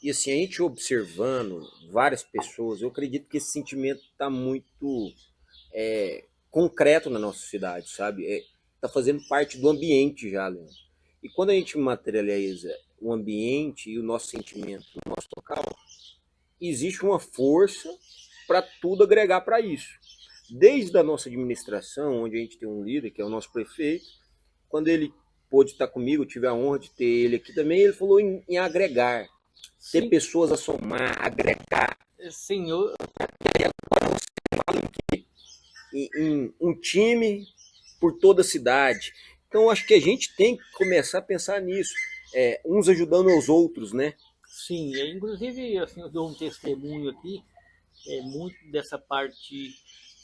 E assim, a gente observando várias pessoas, eu acredito que esse sentimento está muito concreto na nossa cidade, sabe? Está fazendo parte do ambiente já, Leandro. E quando a gente materializa o ambiente e o nosso sentimento no nosso local, existe uma força para tudo agregar para isso. Desde a nossa administração, onde a gente tem um líder, que é o nosso prefeito, quando ele pôde estar comigo, eu tive a honra de ter ele aqui também, ele falou em agregar, ter pessoas a somar, agregar. Senhor. E agora você fala em um time por toda a cidade. Então, acho que a gente tem que começar a pensar nisso, uns ajudando os outros, né? Sim, inclusive, assim, eu dou um testemunho aqui, muito dessa parte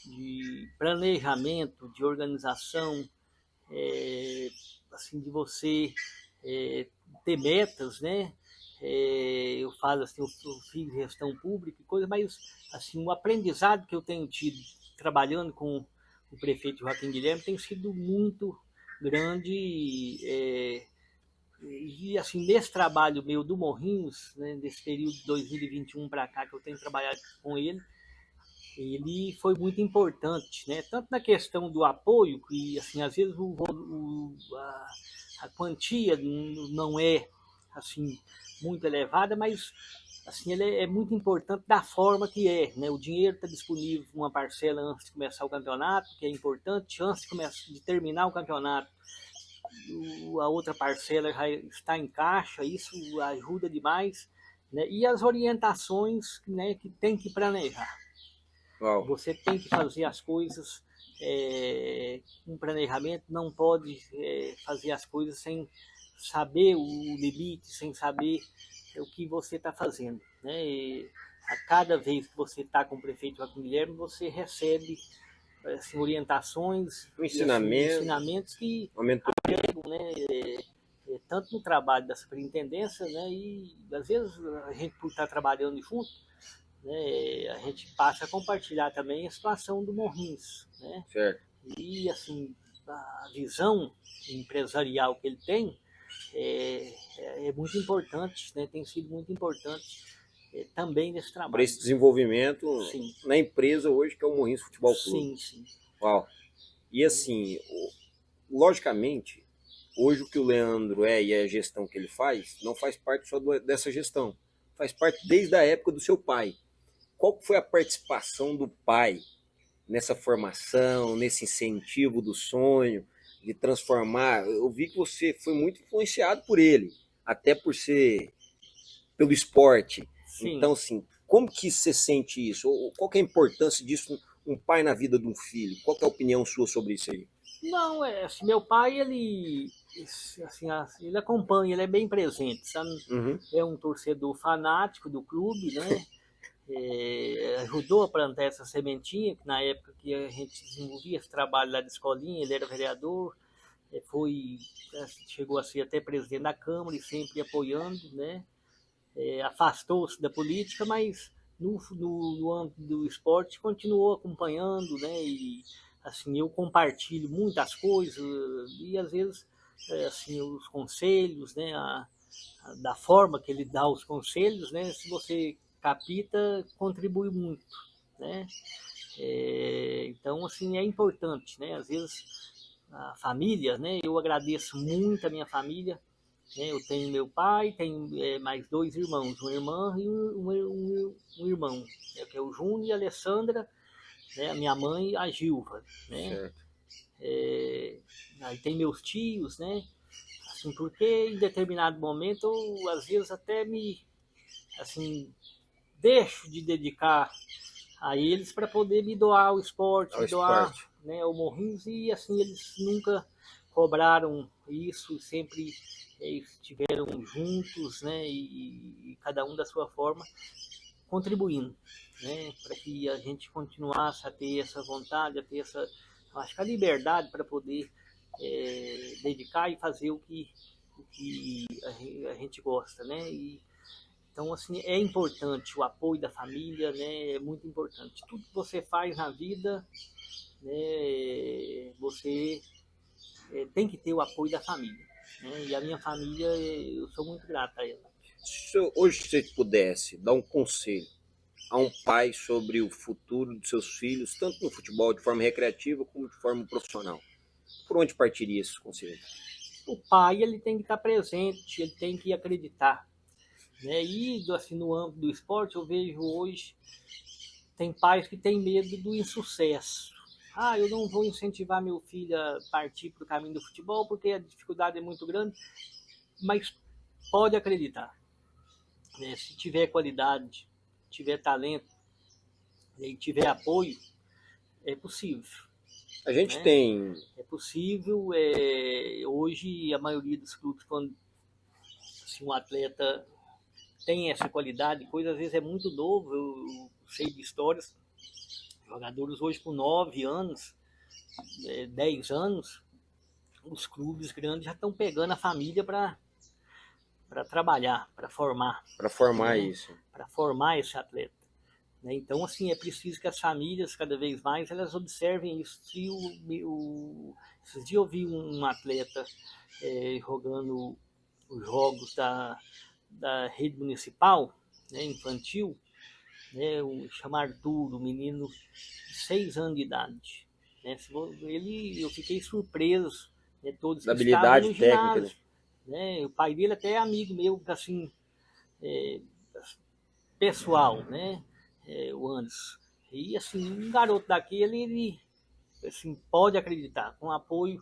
de planejamento, de organização, assim, de você ter metas, né? Eu falo assim, eu fiz gestão pública e coisa, mas assim, o aprendizado que eu tenho tido trabalhando com o prefeito Joaquim Guilherme tem sido muito grande, e assim, nesse trabalho meu do Morrinhos, né, desse período de 2021 para cá que eu tenho trabalhado com ele foi muito importante, né? Tanto na questão do apoio, que assim, às vezes a quantia não é assim muito elevada, mas assim, ele é muito importante da forma que né? O dinheiro está disponível uma parcela antes de começar o campeonato, que é importante, antes de terminar o campeonato, a outra parcela já está em caixa, isso ajuda demais, né? E as orientações, né, que tem que planejar. Uau. Você tem que fazer as coisas com planejamento, não pode fazer as coisas sem saber o limite, sem saber o que você está fazendo, né? E a cada vez que você está com o prefeito Joaquim Guilherme, você recebe assim, orientações, ensinamentos que agregam, né? Tanto no trabalho da superintendência, né? E às vezes a gente, por estar trabalhando junto, né, a gente passa a compartilhar também a situação do Morrinhos, né? Certo. E assim, a visão empresarial que ele tem é muito importante, né? Tem sido muito importante também nesse trabalho. Para esse desenvolvimento, sim, na empresa hoje, que é o Morrinhos Futebol Clube. Sim, sim. Uau. E assim, logicamente, hoje o que o Leandro e a gestão que ele faz, não faz parte só dessa gestão. Faz parte desde a época do seu pai. Qual foi a participação do pai nessa formação, nesse incentivo do sonho, de transformar? Eu vi que você foi muito influenciado por ele, até pelo esporte. Sim. Então, assim, como que você sente isso? Qual que é a importância disso, um pai na vida de um filho? Qual que é a opinião sua sobre isso aí? Não, assim, meu pai, ele assim, ele acompanha, ele é bem presente, sabe? Uhum. É um torcedor fanático do clube, né? Ajudou a plantar essa sementinha, que na época que a gente desenvolvia esse trabalho lá de escolinha, ele era vereador, chegou a ser até presidente da Câmara e sempre apoiando, né? Afastou-se da política, mas no âmbito do esporte continuou acompanhando, né? E assim, eu compartilho muitas coisas e às vezes assim, os conselhos, né? Da forma que ele dá os conselhos, né? Se você capita, contribui muito, né? Então, assim, é importante, né? Às vezes a família, né? Eu agradeço muito a minha família, né? Eu tenho meu pai, tenho mais 2 irmãos, uma irmã e um irmão, né? Que é o Júnior e a Alessandra, né? A minha mãe, a Gilva, né? Certo. Aí tem meus tios, né? Assim, porque em determinado momento eu, às vezes, até assim, deixo de dedicar a eles para poder me doar ao esporte, me doar, né, ao Morrinhos, e assim eles nunca cobraram isso, sempre estiveram juntos, né, e cada um da sua forma contribuindo, né, para que a gente continuasse a ter essa vontade, a ter essa, acho que a liberdade para poder dedicar e fazer o que a gente gosta, né, então, assim, é importante o apoio da família, né? É muito importante. Tudo que você faz na vida, né? Você tem que ter o apoio da família, né? E a minha família, eu sou muito grato a ela. Se hoje você pudesse dar um conselho a um pai sobre o futuro dos seus filhos, tanto no futebol de forma recreativa como de forma profissional, por onde partiria esse conselho? O pai, ele tem que estar presente, ele tem que acreditar. Né? E assim, no âmbito do esporte, eu vejo hoje, tem pais que têm medo do insucesso. Eu não vou incentivar meu filho a partir para o caminho do futebol porque a dificuldade é muito grande, mas pode acreditar. Né? Se tiver qualidade, tiver talento e tiver apoio, é possível. A gente tem... É possível. Hoje, a maioria dos clubes, quando assim, um atleta tem essa qualidade, coisa às vezes é muito novo, eu sei de histórias, jogadores hoje com 9 anos, 10 anos, os clubes grandes já estão pegando a família para trabalhar, para formar. Para formar, né? Isso. Para formar esse atleta. Né? Então, assim, é preciso que as famílias, cada vez mais, elas observem isso. Esses dias eu vi um atleta jogando os jogos da rede municipal, né, infantil, né, chama Arthur, um menino de 6 anos de idade. Né, eu fiquei surpreso, né, todos da que estavam habilidade no técnica, ginásio. Né, o pai dele até é amigo meu, assim, pessoal, né, o Anderson. E assim, um garoto daquele, ele assim, pode acreditar, com apoio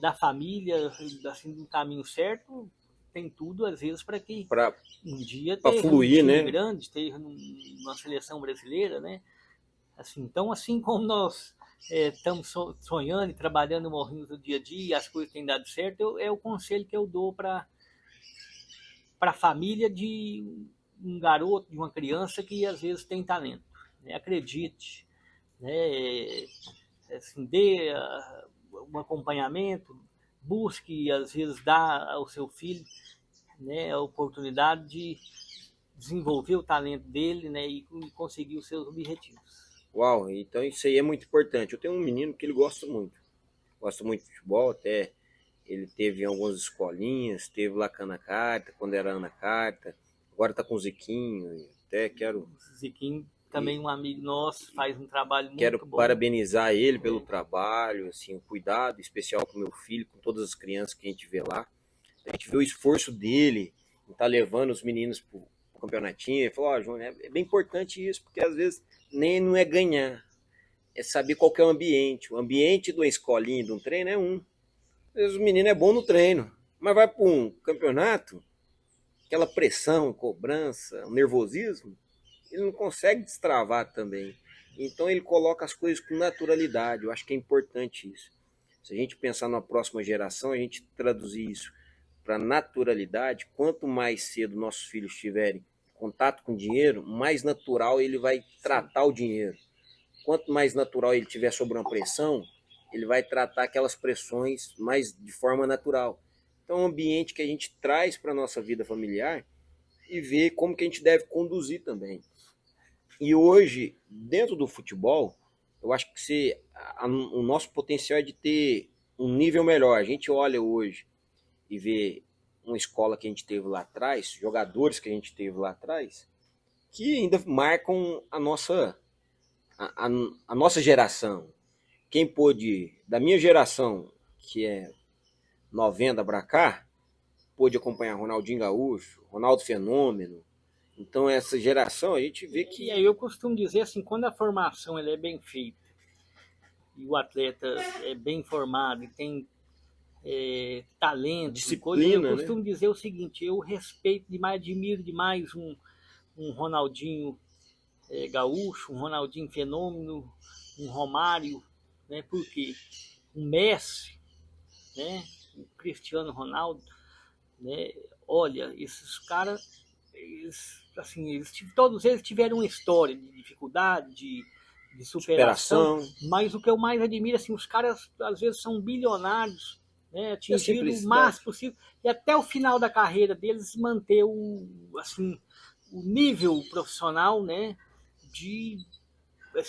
da família, assim, do caminho certo, tem tudo, às vezes, para que um dia tenha fluir, um time né? grande, tenha uma seleção brasileira, né? Assim, então, assim como nós estamos sonhando e trabalhando no Morrinhos do dia a dia, as coisas têm dado certo, é o conselho que eu dou para a família de um garoto, de uma criança que às vezes tem talento. Né? Acredite, né? Assim, dê um acompanhamento, busque, às vezes, dar ao seu filho, né, a oportunidade de desenvolver o talento dele, né, e conseguir os seus objetivos. Uau, então isso aí é muito importante. Eu tenho um menino que ele gosta muito de futebol, até ele teve em algumas escolinhas, teve lá com a Ana Carta, quando era Ana Carta, agora tá com o Ziquinho, até quero... O Ziquinho também um amigo nosso, faz um trabalho muito quero bom. Quero parabenizar ele pelo trabalho, assim, o cuidado especial com o meu filho, com todas as crianças que a gente vê lá. A gente vê o esforço dele em estar levando os meninos pro campeonatinho. Ele falou, João, é bem importante isso, porque às vezes nem não é ganhar, é saber qual que é o ambiente. O ambiente de uma escolinha, de um treino é um. Às vezes o menino é bom no treino, mas vai para um campeonato, aquela pressão, cobrança, nervosismo, ele não consegue destravar também. Então ele coloca as coisas com naturalidade. Eu acho que é importante isso. Se a gente pensar na próxima geração, a gente traduzir isso para naturalidade, quanto mais cedo nossos filhos tiverem contato com dinheiro, mais natural ele vai tratar o dinheiro. Quanto mais natural ele tiver sob uma pressão, ele vai tratar aquelas pressões mais de forma natural. Então, é um ambiente que a gente traz para a nossa vida familiar e vê como que a gente deve conduzir também. E hoje, dentro do futebol, eu acho que o nosso potencial é de ter um nível melhor. A gente olha hoje e vê uma escola que a gente teve lá atrás, jogadores que a gente teve lá atrás, que ainda marcam a nossa geração. Quem pôde, da minha geração, que é 90 para cá, pôde acompanhar Ronaldinho Gaúcho, Ronaldo Fenômeno. Então, essa geração, a gente vê que... E aí eu costumo dizer assim, quando a formação ela é bem feita, e o atleta é bem formado e tem talento, disciplina, eu costumo dizer o seguinte, eu respeito demais, admiro demais um Ronaldinho Gaúcho, um Ronaldinho Fenômeno, um Romário, né? Porque um Messi, né? Um Cristiano Ronaldo, né? Olha, esses caras, todos eles tiveram uma história de dificuldade, de superação, mas o que eu mais admiro, assim, os caras às vezes são bilionários, né, atingiram o máximo possível, e até o final da carreira deles manter o nível profissional, né,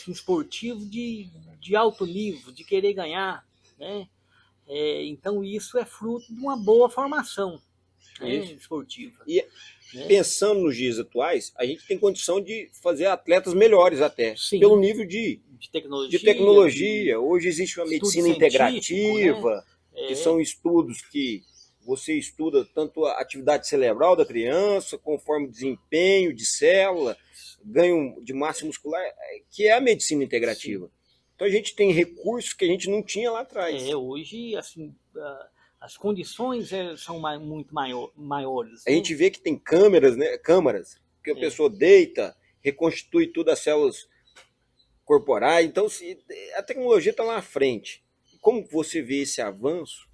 esportivo de alto nível, de querer ganhar, né? Então isso é fruto de uma boa formação, né, esportiva. E pensando nos dias atuais, a gente tem condição de fazer atletas melhores até, sim, pelo nível de tecnologia. Hoje existe uma medicina integrativa, né? Que são estudos que você estuda tanto a atividade cerebral da criança, conforme o desempenho de célula, ganho de massa muscular, que é a medicina integrativa. Sim. Então a gente tem recursos que a gente não tinha lá atrás. Hoje, assim, as condições são muito maiores. A gente vê que tem câmeras, né? Câmaras, que a pessoa deita, reconstitui tudo as células corporais. Então, a tecnologia está lá à frente. Como você vê esse avanço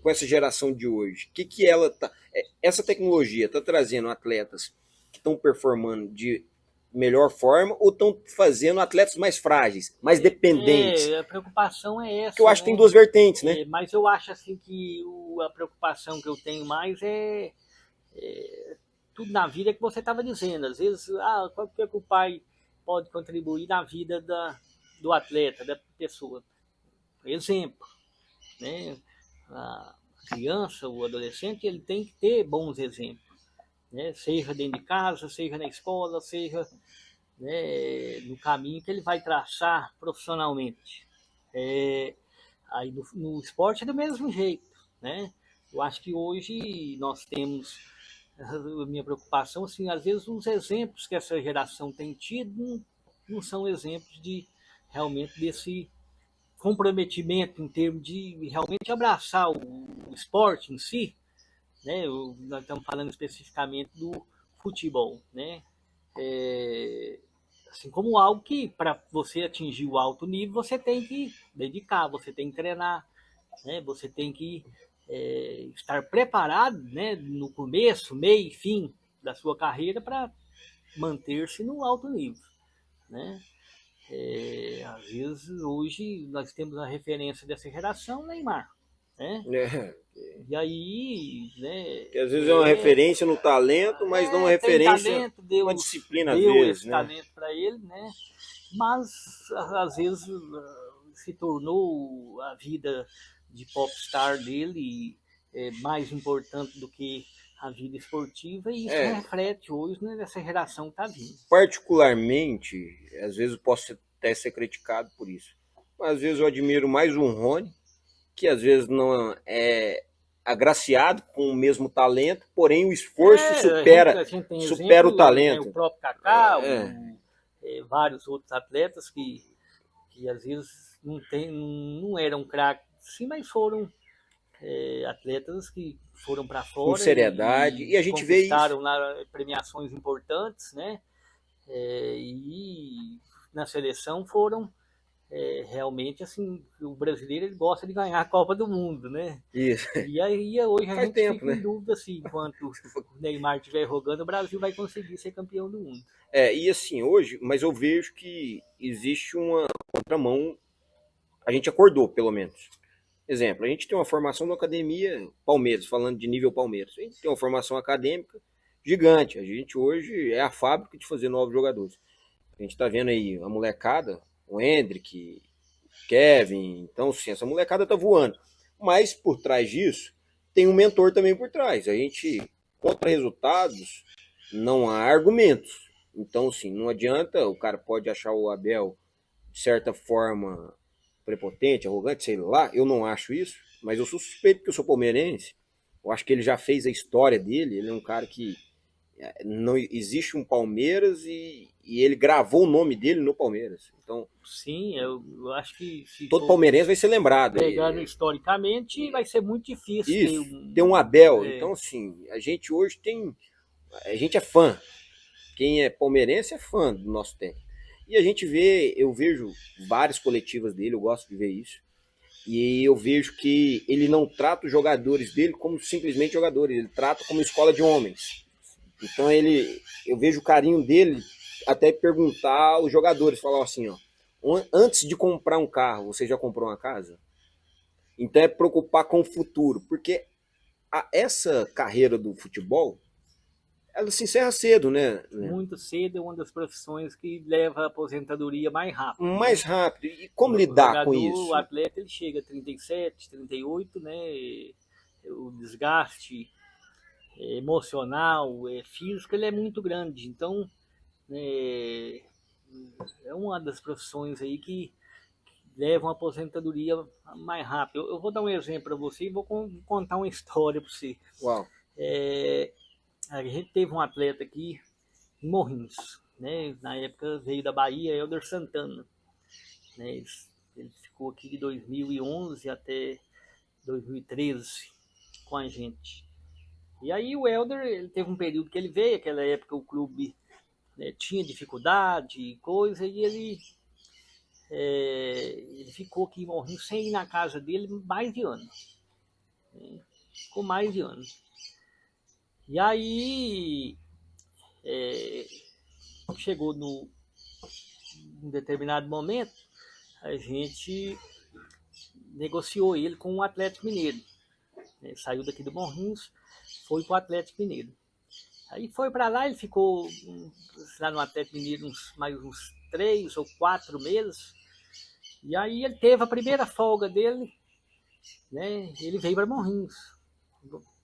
com essa geração de hoje? Que ela tá? Essa tecnologia está trazendo atletas que estão performando de melhor forma ou estão fazendo atletas mais frágeis, mais dependentes? A preocupação é essa. Que eu acho que tem duas vertentes, né? Mas eu acho assim que a preocupação que eu tenho mais tudo na vida que você estava dizendo. Às vezes, qual que o pai pode contribuir na vida do atleta, da pessoa? Exemplo, né? A criança, o adolescente, ele tem que ter bons exemplos, né? Seja dentro de casa, seja na escola, seja, né, no caminho que ele vai traçar profissionalmente. Aí no esporte é do mesmo jeito, né? Eu acho que hoje nós temos a minha preocupação, assim, às vezes os exemplos que essa geração tem tido não são exemplos de realmente desse comprometimento em termos de realmente abraçar o esporte em si, né? Nós estamos falando especificamente do futebol, né? Assim como algo que para você atingir o alto nível você tem que dedicar, você tem que treinar, né? Você tem que estar preparado, né? No começo, meio e fim da sua carreira para manter-se no alto nível, né? Às vezes hoje nós temos a referência dessa geração, Neymar, né? E aí, né? Que às vezes é uma referência no talento, mas não uma referência talento, uma disciplina deu vezes, esse talento para ele, né? Mas às vezes se tornou a vida de popstar dele mais importante do que a vida esportiva, e isso reflete hoje, né, nessa geração que está vindo. Particularmente, às vezes eu posso até ser criticado por isso, mas às vezes eu admiro mais um Rony, que às vezes não é agraciado com o mesmo talento, porém o esforço supera o talento. Né, o próprio Kaká, vários outros atletas que às vezes não eram craques, sim, mas foram atletas que foram para fora com seriedade, e a gente vê isso, conquistaram lá premiações importantes, né? E na seleção foram realmente, assim, o brasileiro ele gosta de ganhar a Copa do Mundo, né? Isso. E aí hoje a Faz gente tempo, fica né? em dúvida se enquanto o Neymar estiver jogando, o Brasil vai conseguir ser campeão do mundo. E assim, hoje, mas eu vejo que existe uma contramão, a gente acordou, pelo menos. Exemplo, a gente tem uma formação na academia Palmeiras, falando de nível Palmeiras. A gente tem uma formação acadêmica gigante. A gente hoje é a fábrica de fazer novos jogadores. A gente tá vendo aí a molecada, o Hendrick, Kevin. Então, sim, essa molecada tá voando. Mas por trás disso, tem um mentor também por trás. A gente, contra resultados, não há argumentos. Então, sim, não adianta, o cara pode achar o Abel, de certa forma, prepotente, arrogante, sei lá, eu não acho isso, mas eu sou suspeito porque eu sou palmeirense. Eu acho que ele já fez a história dele, ele é um cara que não existe um Palmeiras e ele gravou o nome dele no Palmeiras. Então, sim, eu acho que se todo palmeirense vai ser lembrado. pegando historicamente, vai ser muito difícil isso, ter um Abel. É. Então, assim, a gente hoje tem. A gente é fã. Quem é palmeirense é fã do nosso tempo. E a gente vê, eu vejo várias coletivas dele, eu gosto de ver isso. E eu vejo que ele não trata os jogadores dele como simplesmente jogadores, ele trata como escola de homens. Então eu vejo o carinho dele até perguntar aos jogadores, falar assim, ó, antes de comprar um carro, você já comprou uma casa? Então é preocupar com o futuro, porque essa carreira do futebol, ela se encerra cedo, né? Muito cedo, é uma das profissões que leva a aposentadoria mais rápido. Mais rápido. E como lidar com isso? O atleta ele chega a 37, 38, né? O desgaste emocional, físico, ele é muito grande. Então, é uma das profissões aí que levam a aposentadoria mais rápido. Eu vou dar um exemplo para você e vou contar uma história para você. Uau. A gente teve um atleta aqui em Morrinhos, né? Na época veio da Bahia, Helder Santana, né? Ele ficou aqui de 2011 até 2013 com a gente. E aí o Helder, ele teve um período que ele veio, aquela época o clube, né, tinha dificuldade e coisa, e ele ficou aqui em Morrinhos sem ir na casa dele mais de ano. Né? Ficou mais de ano. E aí chegou num determinado momento, a gente negociou ele com o Atlético Mineiro. Ele saiu daqui do Morrinhos, foi para o Atlético Mineiro. Aí foi para lá, ele ficou lá no Atlético Mineiro mais uns 3 ou 4 meses. E aí ele teve a primeira folga dele, né? Ele veio para Morrinhos,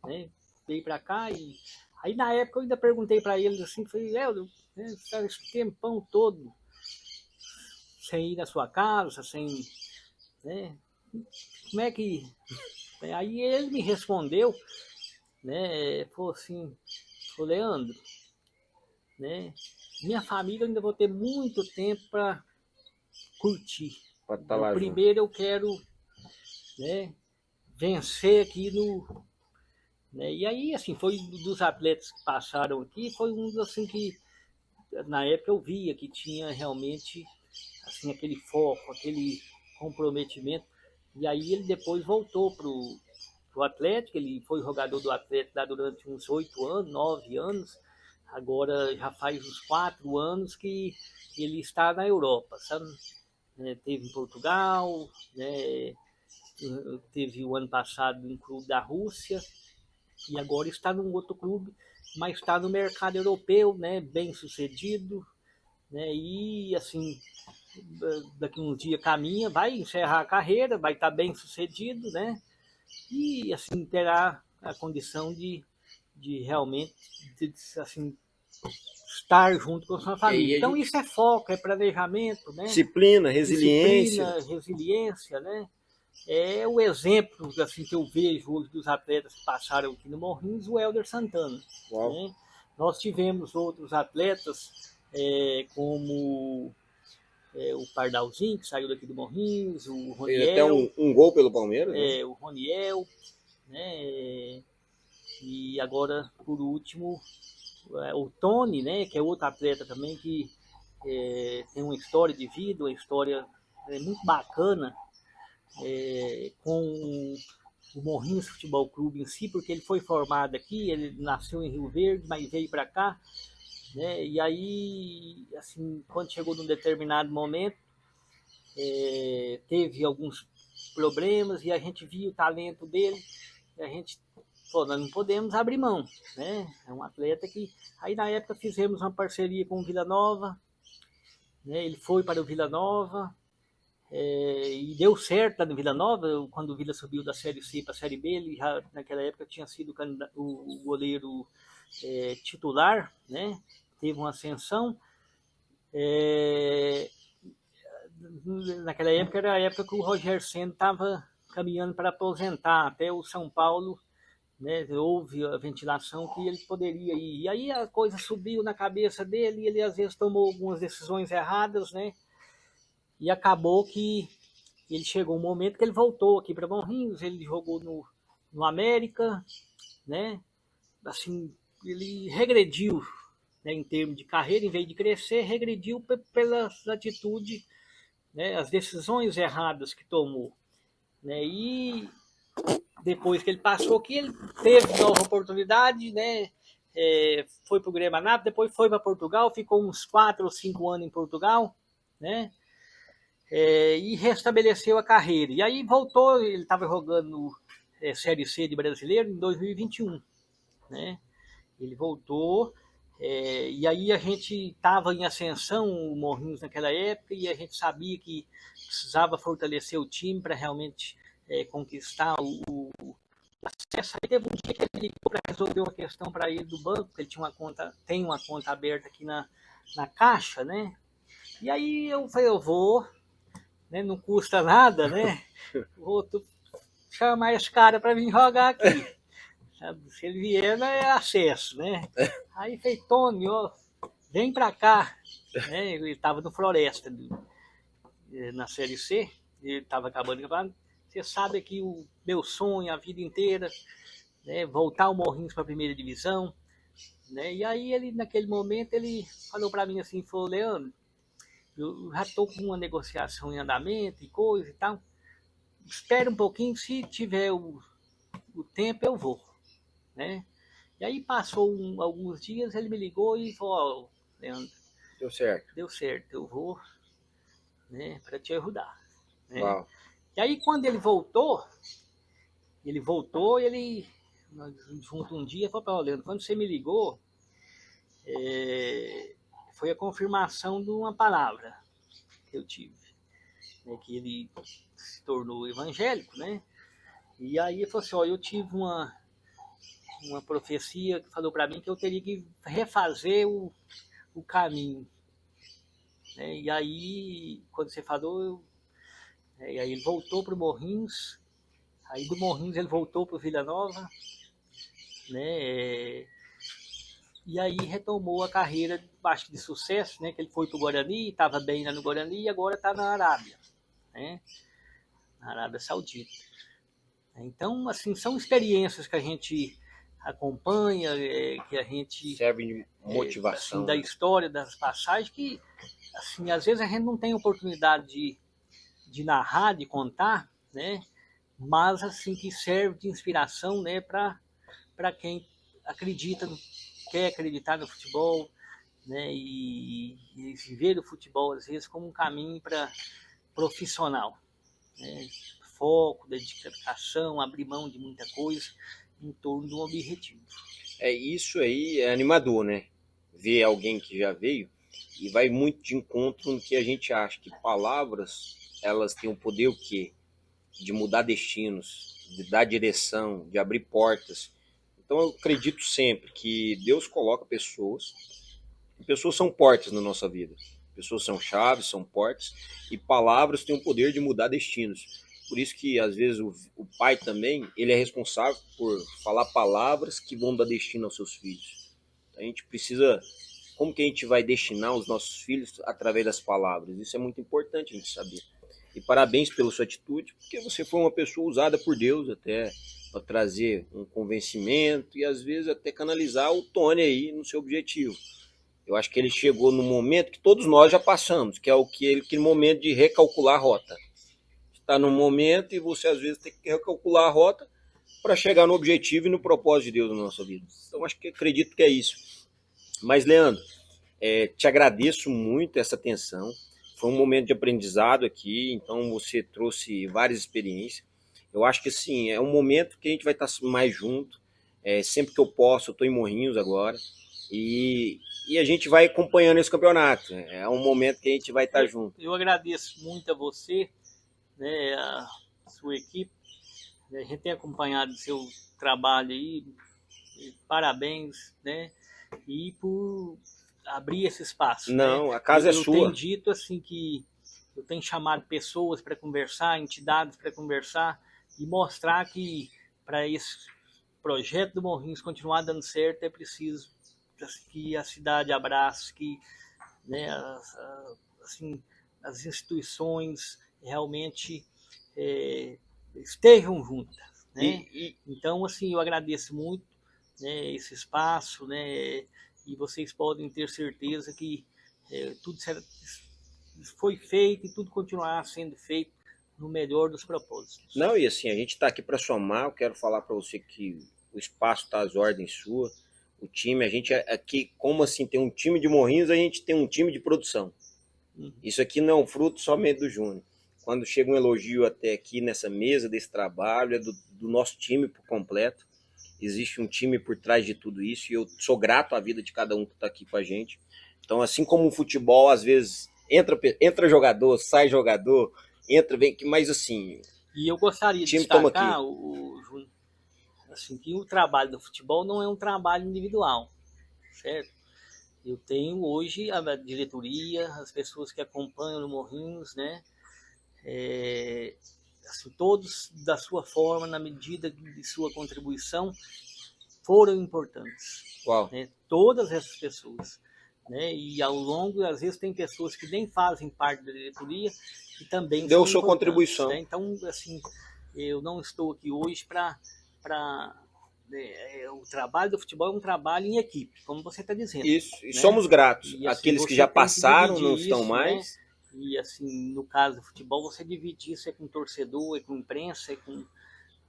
né? Veio para cá e aí na época eu ainda perguntei para ele assim, falei, Helder, né, esse tempão todo sem ir na sua casa, sem, né? Como é que... Aí ele me respondeu, né? Falou assim, Leandro, né? Minha família eu ainda vou ter muito tempo para curtir. Primeiro eu quero, né, vencer aqui no... Né? E aí, assim, foi dos atletas que passaram aqui, foi um assim que na época eu via que tinha realmente assim, aquele foco, aquele comprometimento. E aí ele depois voltou pro Atlético, ele foi jogador do Atlético lá durante uns 8 anos, 9 anos, agora já faz uns 4 anos que ele está na Europa, sabe? Teve em Portugal, né? Teve o ano passado um clube da Rússia, e agora está num outro clube, mas está no mercado europeu, né? Bem sucedido, né? E assim, daqui uns dias caminha, vai encerrar a carreira, vai estar bem sucedido, né? E assim terá a condição de realmente assim, estar junto com a sua família. Então isso é foco, é planejamento, né? Disciplina, resiliência. Resiliência, né? É o exemplo assim, que eu vejo hoje dos atletas que passaram aqui no Morrinhos, o Helder Santana. Né? Nós tivemos outros atletas como o Pardalzinho, que saiu daqui do Morrinhos, o Roniel. Fez até um gol pelo Palmeiras. Né? O Roniel, né? E agora, por último, o Tony, né? Que é outro atleta também que tem uma história de vida, uma história muito bacana com o Morrinhos Futebol Clube em si, porque ele foi formado aqui, ele nasceu em Rio Verde, mas veio para cá, né? E aí, assim, quando chegou num determinado momento, teve alguns problemas e a gente viu o talento dele e a gente falou, nós não podemos abrir mão, né? É um atleta que... Aí, na época, fizemos uma parceria com o Vila Nova, né? Ele foi para o Vila Nova, e deu certo lá no Vila Nova. Quando o Vila subiu da Série C para a Série B, ele já, naquela época, tinha sido o goleiro titular, né? Teve uma ascensão. Naquela época era a época que o Rogério Ceni estava caminhando para aposentar, até o São Paulo, né, houve a ventilação que ele poderia ir. E aí a coisa subiu na cabeça dele, e ele às vezes tomou algumas decisões erradas, né? E acabou que ele chegou um momento que ele voltou aqui para Morrinhos, ele jogou no América, né? Assim, ele regrediu, né, em termos de carreira, em vez de crescer, regrediu pelas atitudes, né, as decisões erradas que tomou, né? E depois que ele passou aqui, ele teve nova oportunidade, né? Foi para o Grêmio Anápolis, depois foi para Portugal, ficou uns 4 ou 5 anos em Portugal, né? E restabeleceu a carreira. E aí voltou, ele estava jogando Série C de Brasileiro em 2021, né? Ele voltou, e aí a gente estava em ascensão, o Morrinhos naquela época, e a gente sabia que precisava fortalecer o time para realmente conquistar o acesso. Aí teve um dia que ele ligou para resolver uma questão para ele do banco, ele tem uma conta aberta aqui na Caixa, né? E aí eu falei, eu vou, né? Não custa nada, né? Vou chamar esse cara para vir jogar aqui. Se ele vier, é acesso, né? Aí falei, Tony, vem para cá. Né? Ele estava no Floresta, na Série C, ele estava acabando de acabar. Você sabe que o meu sonho a vida inteira, né, voltar o Morrinhos para a primeira divisão, né? E aí ele, naquele momento, ele falou para mim assim, falou, Leandro, eu já estou com uma negociação em andamento e coisa e tal, espera um pouquinho, se tiver o tempo eu vou, né? E aí passou alguns dias, ele me ligou e falou, Leandro, deu certo, eu vou, né, para te ajudar, né? Uau. E aí quando ele voltou, junto um dia, falou para o Leandro, quando você me ligou, foi a confirmação de uma palavra que eu tive, né, que ele se tornou evangélico, né? E aí ele falou assim, eu tive uma profecia que falou para mim que eu teria que refazer o caminho, né? E aí, quando você falou, e aí ele voltou para o Morrinhos, aí do Morrinhos ele voltou para o Vila Nova, né? E aí retomou a carreira, acho que de sucesso, né? Que ele foi para o Guarani, estava bem lá no Guarani e agora está na Arábia, né? Na Arábia Saudita. Então, assim, são experiências que a gente acompanha, que a gente serve de motivação, assim, da história, das passagens, que assim, às vezes a gente não tem oportunidade de narrar, de contar, né? Mas assim, que serve de inspiração, né, para quem acredita, quer acreditar no futebol, né? E ver o futebol às vezes como um caminho para profissional, né? Foco, dedicação, abrir mão de muita coisa em torno de um objetivo. Isso aí é animador, né? Ver alguém que já veio e vai muito de encontro no que a gente acha, que palavras, elas têm o poder o quê? De mudar destinos, de dar direção, de abrir portas. Então eu acredito sempre que Deus coloca pessoas, e pessoas são portas na nossa vida. Pessoas são chaves, são portas, e palavras têm o poder de mudar destinos. Por isso que, às vezes, o pai também, ele é responsável por falar palavras que vão dar destino aos seus filhos. A gente precisa... Como que a gente vai destinar os nossos filhos através das palavras? Isso é muito importante a gente saber. E parabéns pela sua atitude, porque você foi uma pessoa usada por Deus até para trazer um convencimento e, às vezes, até canalizar o Tony aí no seu objetivo. Eu acho que ele chegou no momento que todos nós já passamos, que é aquele momento de recalcular a rota. Está no momento e você às vezes tem que recalcular a rota para chegar no objetivo e no propósito de Deus na nossa vida. Então acredito que é isso. Mas, Leandro, te agradeço muito essa atenção. Foi um momento de aprendizado aqui, então você trouxe várias experiências. Eu acho que assim, é um momento que a gente vai estar mais junto. Sempre que eu posso, eu estou em Morrinhos agora. E a gente vai acompanhando esse campeonato. É um momento que a gente vai estar junto. Eu agradeço muito a você, né, a sua equipe. A gente tem acompanhado o seu trabalho aí. Parabéns, né? E por abrir esse espaço. Não, né? a casa é eu sua. Eu tenho dito assim que eu tenho chamado pessoas para conversar, entidades para conversar e mostrar que para esse projeto do Morrinhos continuar dando certo é preciso que a cidade abrace, que, né, assim, as instituições realmente estejam juntas. Né? Então, assim, eu agradeço muito, né, esse espaço, né, e vocês podem ter certeza que tudo foi feito e tudo continuará sendo feito no melhor dos propósitos. Não, e assim, a gente está aqui para somar. Eu quero falar para você que o espaço está às ordens suas, o time, a gente aqui, como assim, tem um time de Morrinhos, a gente tem um time de produção. Isso aqui não é um fruto somente do Júnior. Quando chega um elogio até aqui nessa mesa desse trabalho, é do nosso time por completo. Existe um time por trás de tudo isso e eu sou grato à vida de cada um que está aqui com a gente. Então, assim como o futebol, às vezes, entra jogador, sai jogador, vem, mas assim... E eu gostaria de destacar, Júnior, assim, que o trabalho do futebol não é um trabalho individual, certo? Eu tenho hoje a diretoria, as pessoas que acompanham no Morrinhos, né? Assim, todos da sua forma, na medida de sua contribuição, foram importantes. Uau. Né? Todas essas pessoas. Né? E ao longo, às vezes, tem pessoas que nem fazem parte da diretoria e também deu sua contribuição. Né? Então, assim, eu não estou aqui hoje para o trabalho do futebol é um trabalho em equipe, como você está dizendo. Isso, e né? somos gratos. E, assim, aqueles que já passaram, não estão isso, mais. Né? E assim, no caso do futebol, você divide isso com torcedor, com imprensa, com,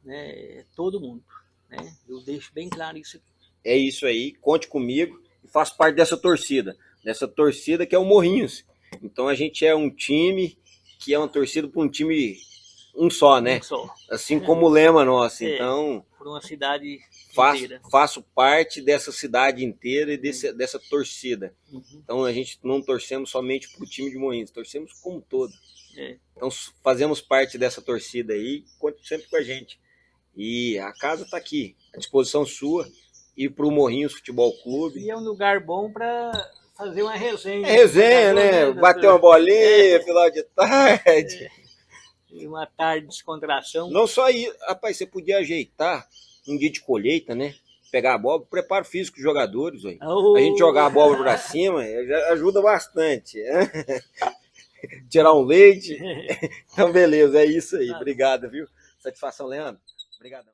né, todo mundo. Né? Eu deixo bem claro isso aqui. É isso aí, conte comigo e faço parte dessa torcida que é o Morrinhos. Então a gente é um time que é uma torcida para um time um só, né? Um só. Assim como o lema nosso. Então, por uma cidade inteira. Faço parte dessa cidade inteira e dessa torcida. Então a gente não torcemos somente para o time de Morrinhos, torcemos como um todo. Então fazemos parte dessa torcida aí, conte sempre com a gente. E a casa está aqui, à disposição sua, e para o Morrinhos Futebol Clube. E é um lugar bom para fazer uma resenha. Resenha, né? Bater uma bolinha, final de tarde. Uma tarde de descontração. Não só aí, rapaz, você podia ajeitar um dia de colheita, né? Pegar a bola, preparo físico dos jogadores, aí. A gente jogar a bola pra cima já ajuda bastante. Tirar um leite. Então, beleza, é isso aí. Obrigado, viu? Satisfação, Leandro. Obrigadão.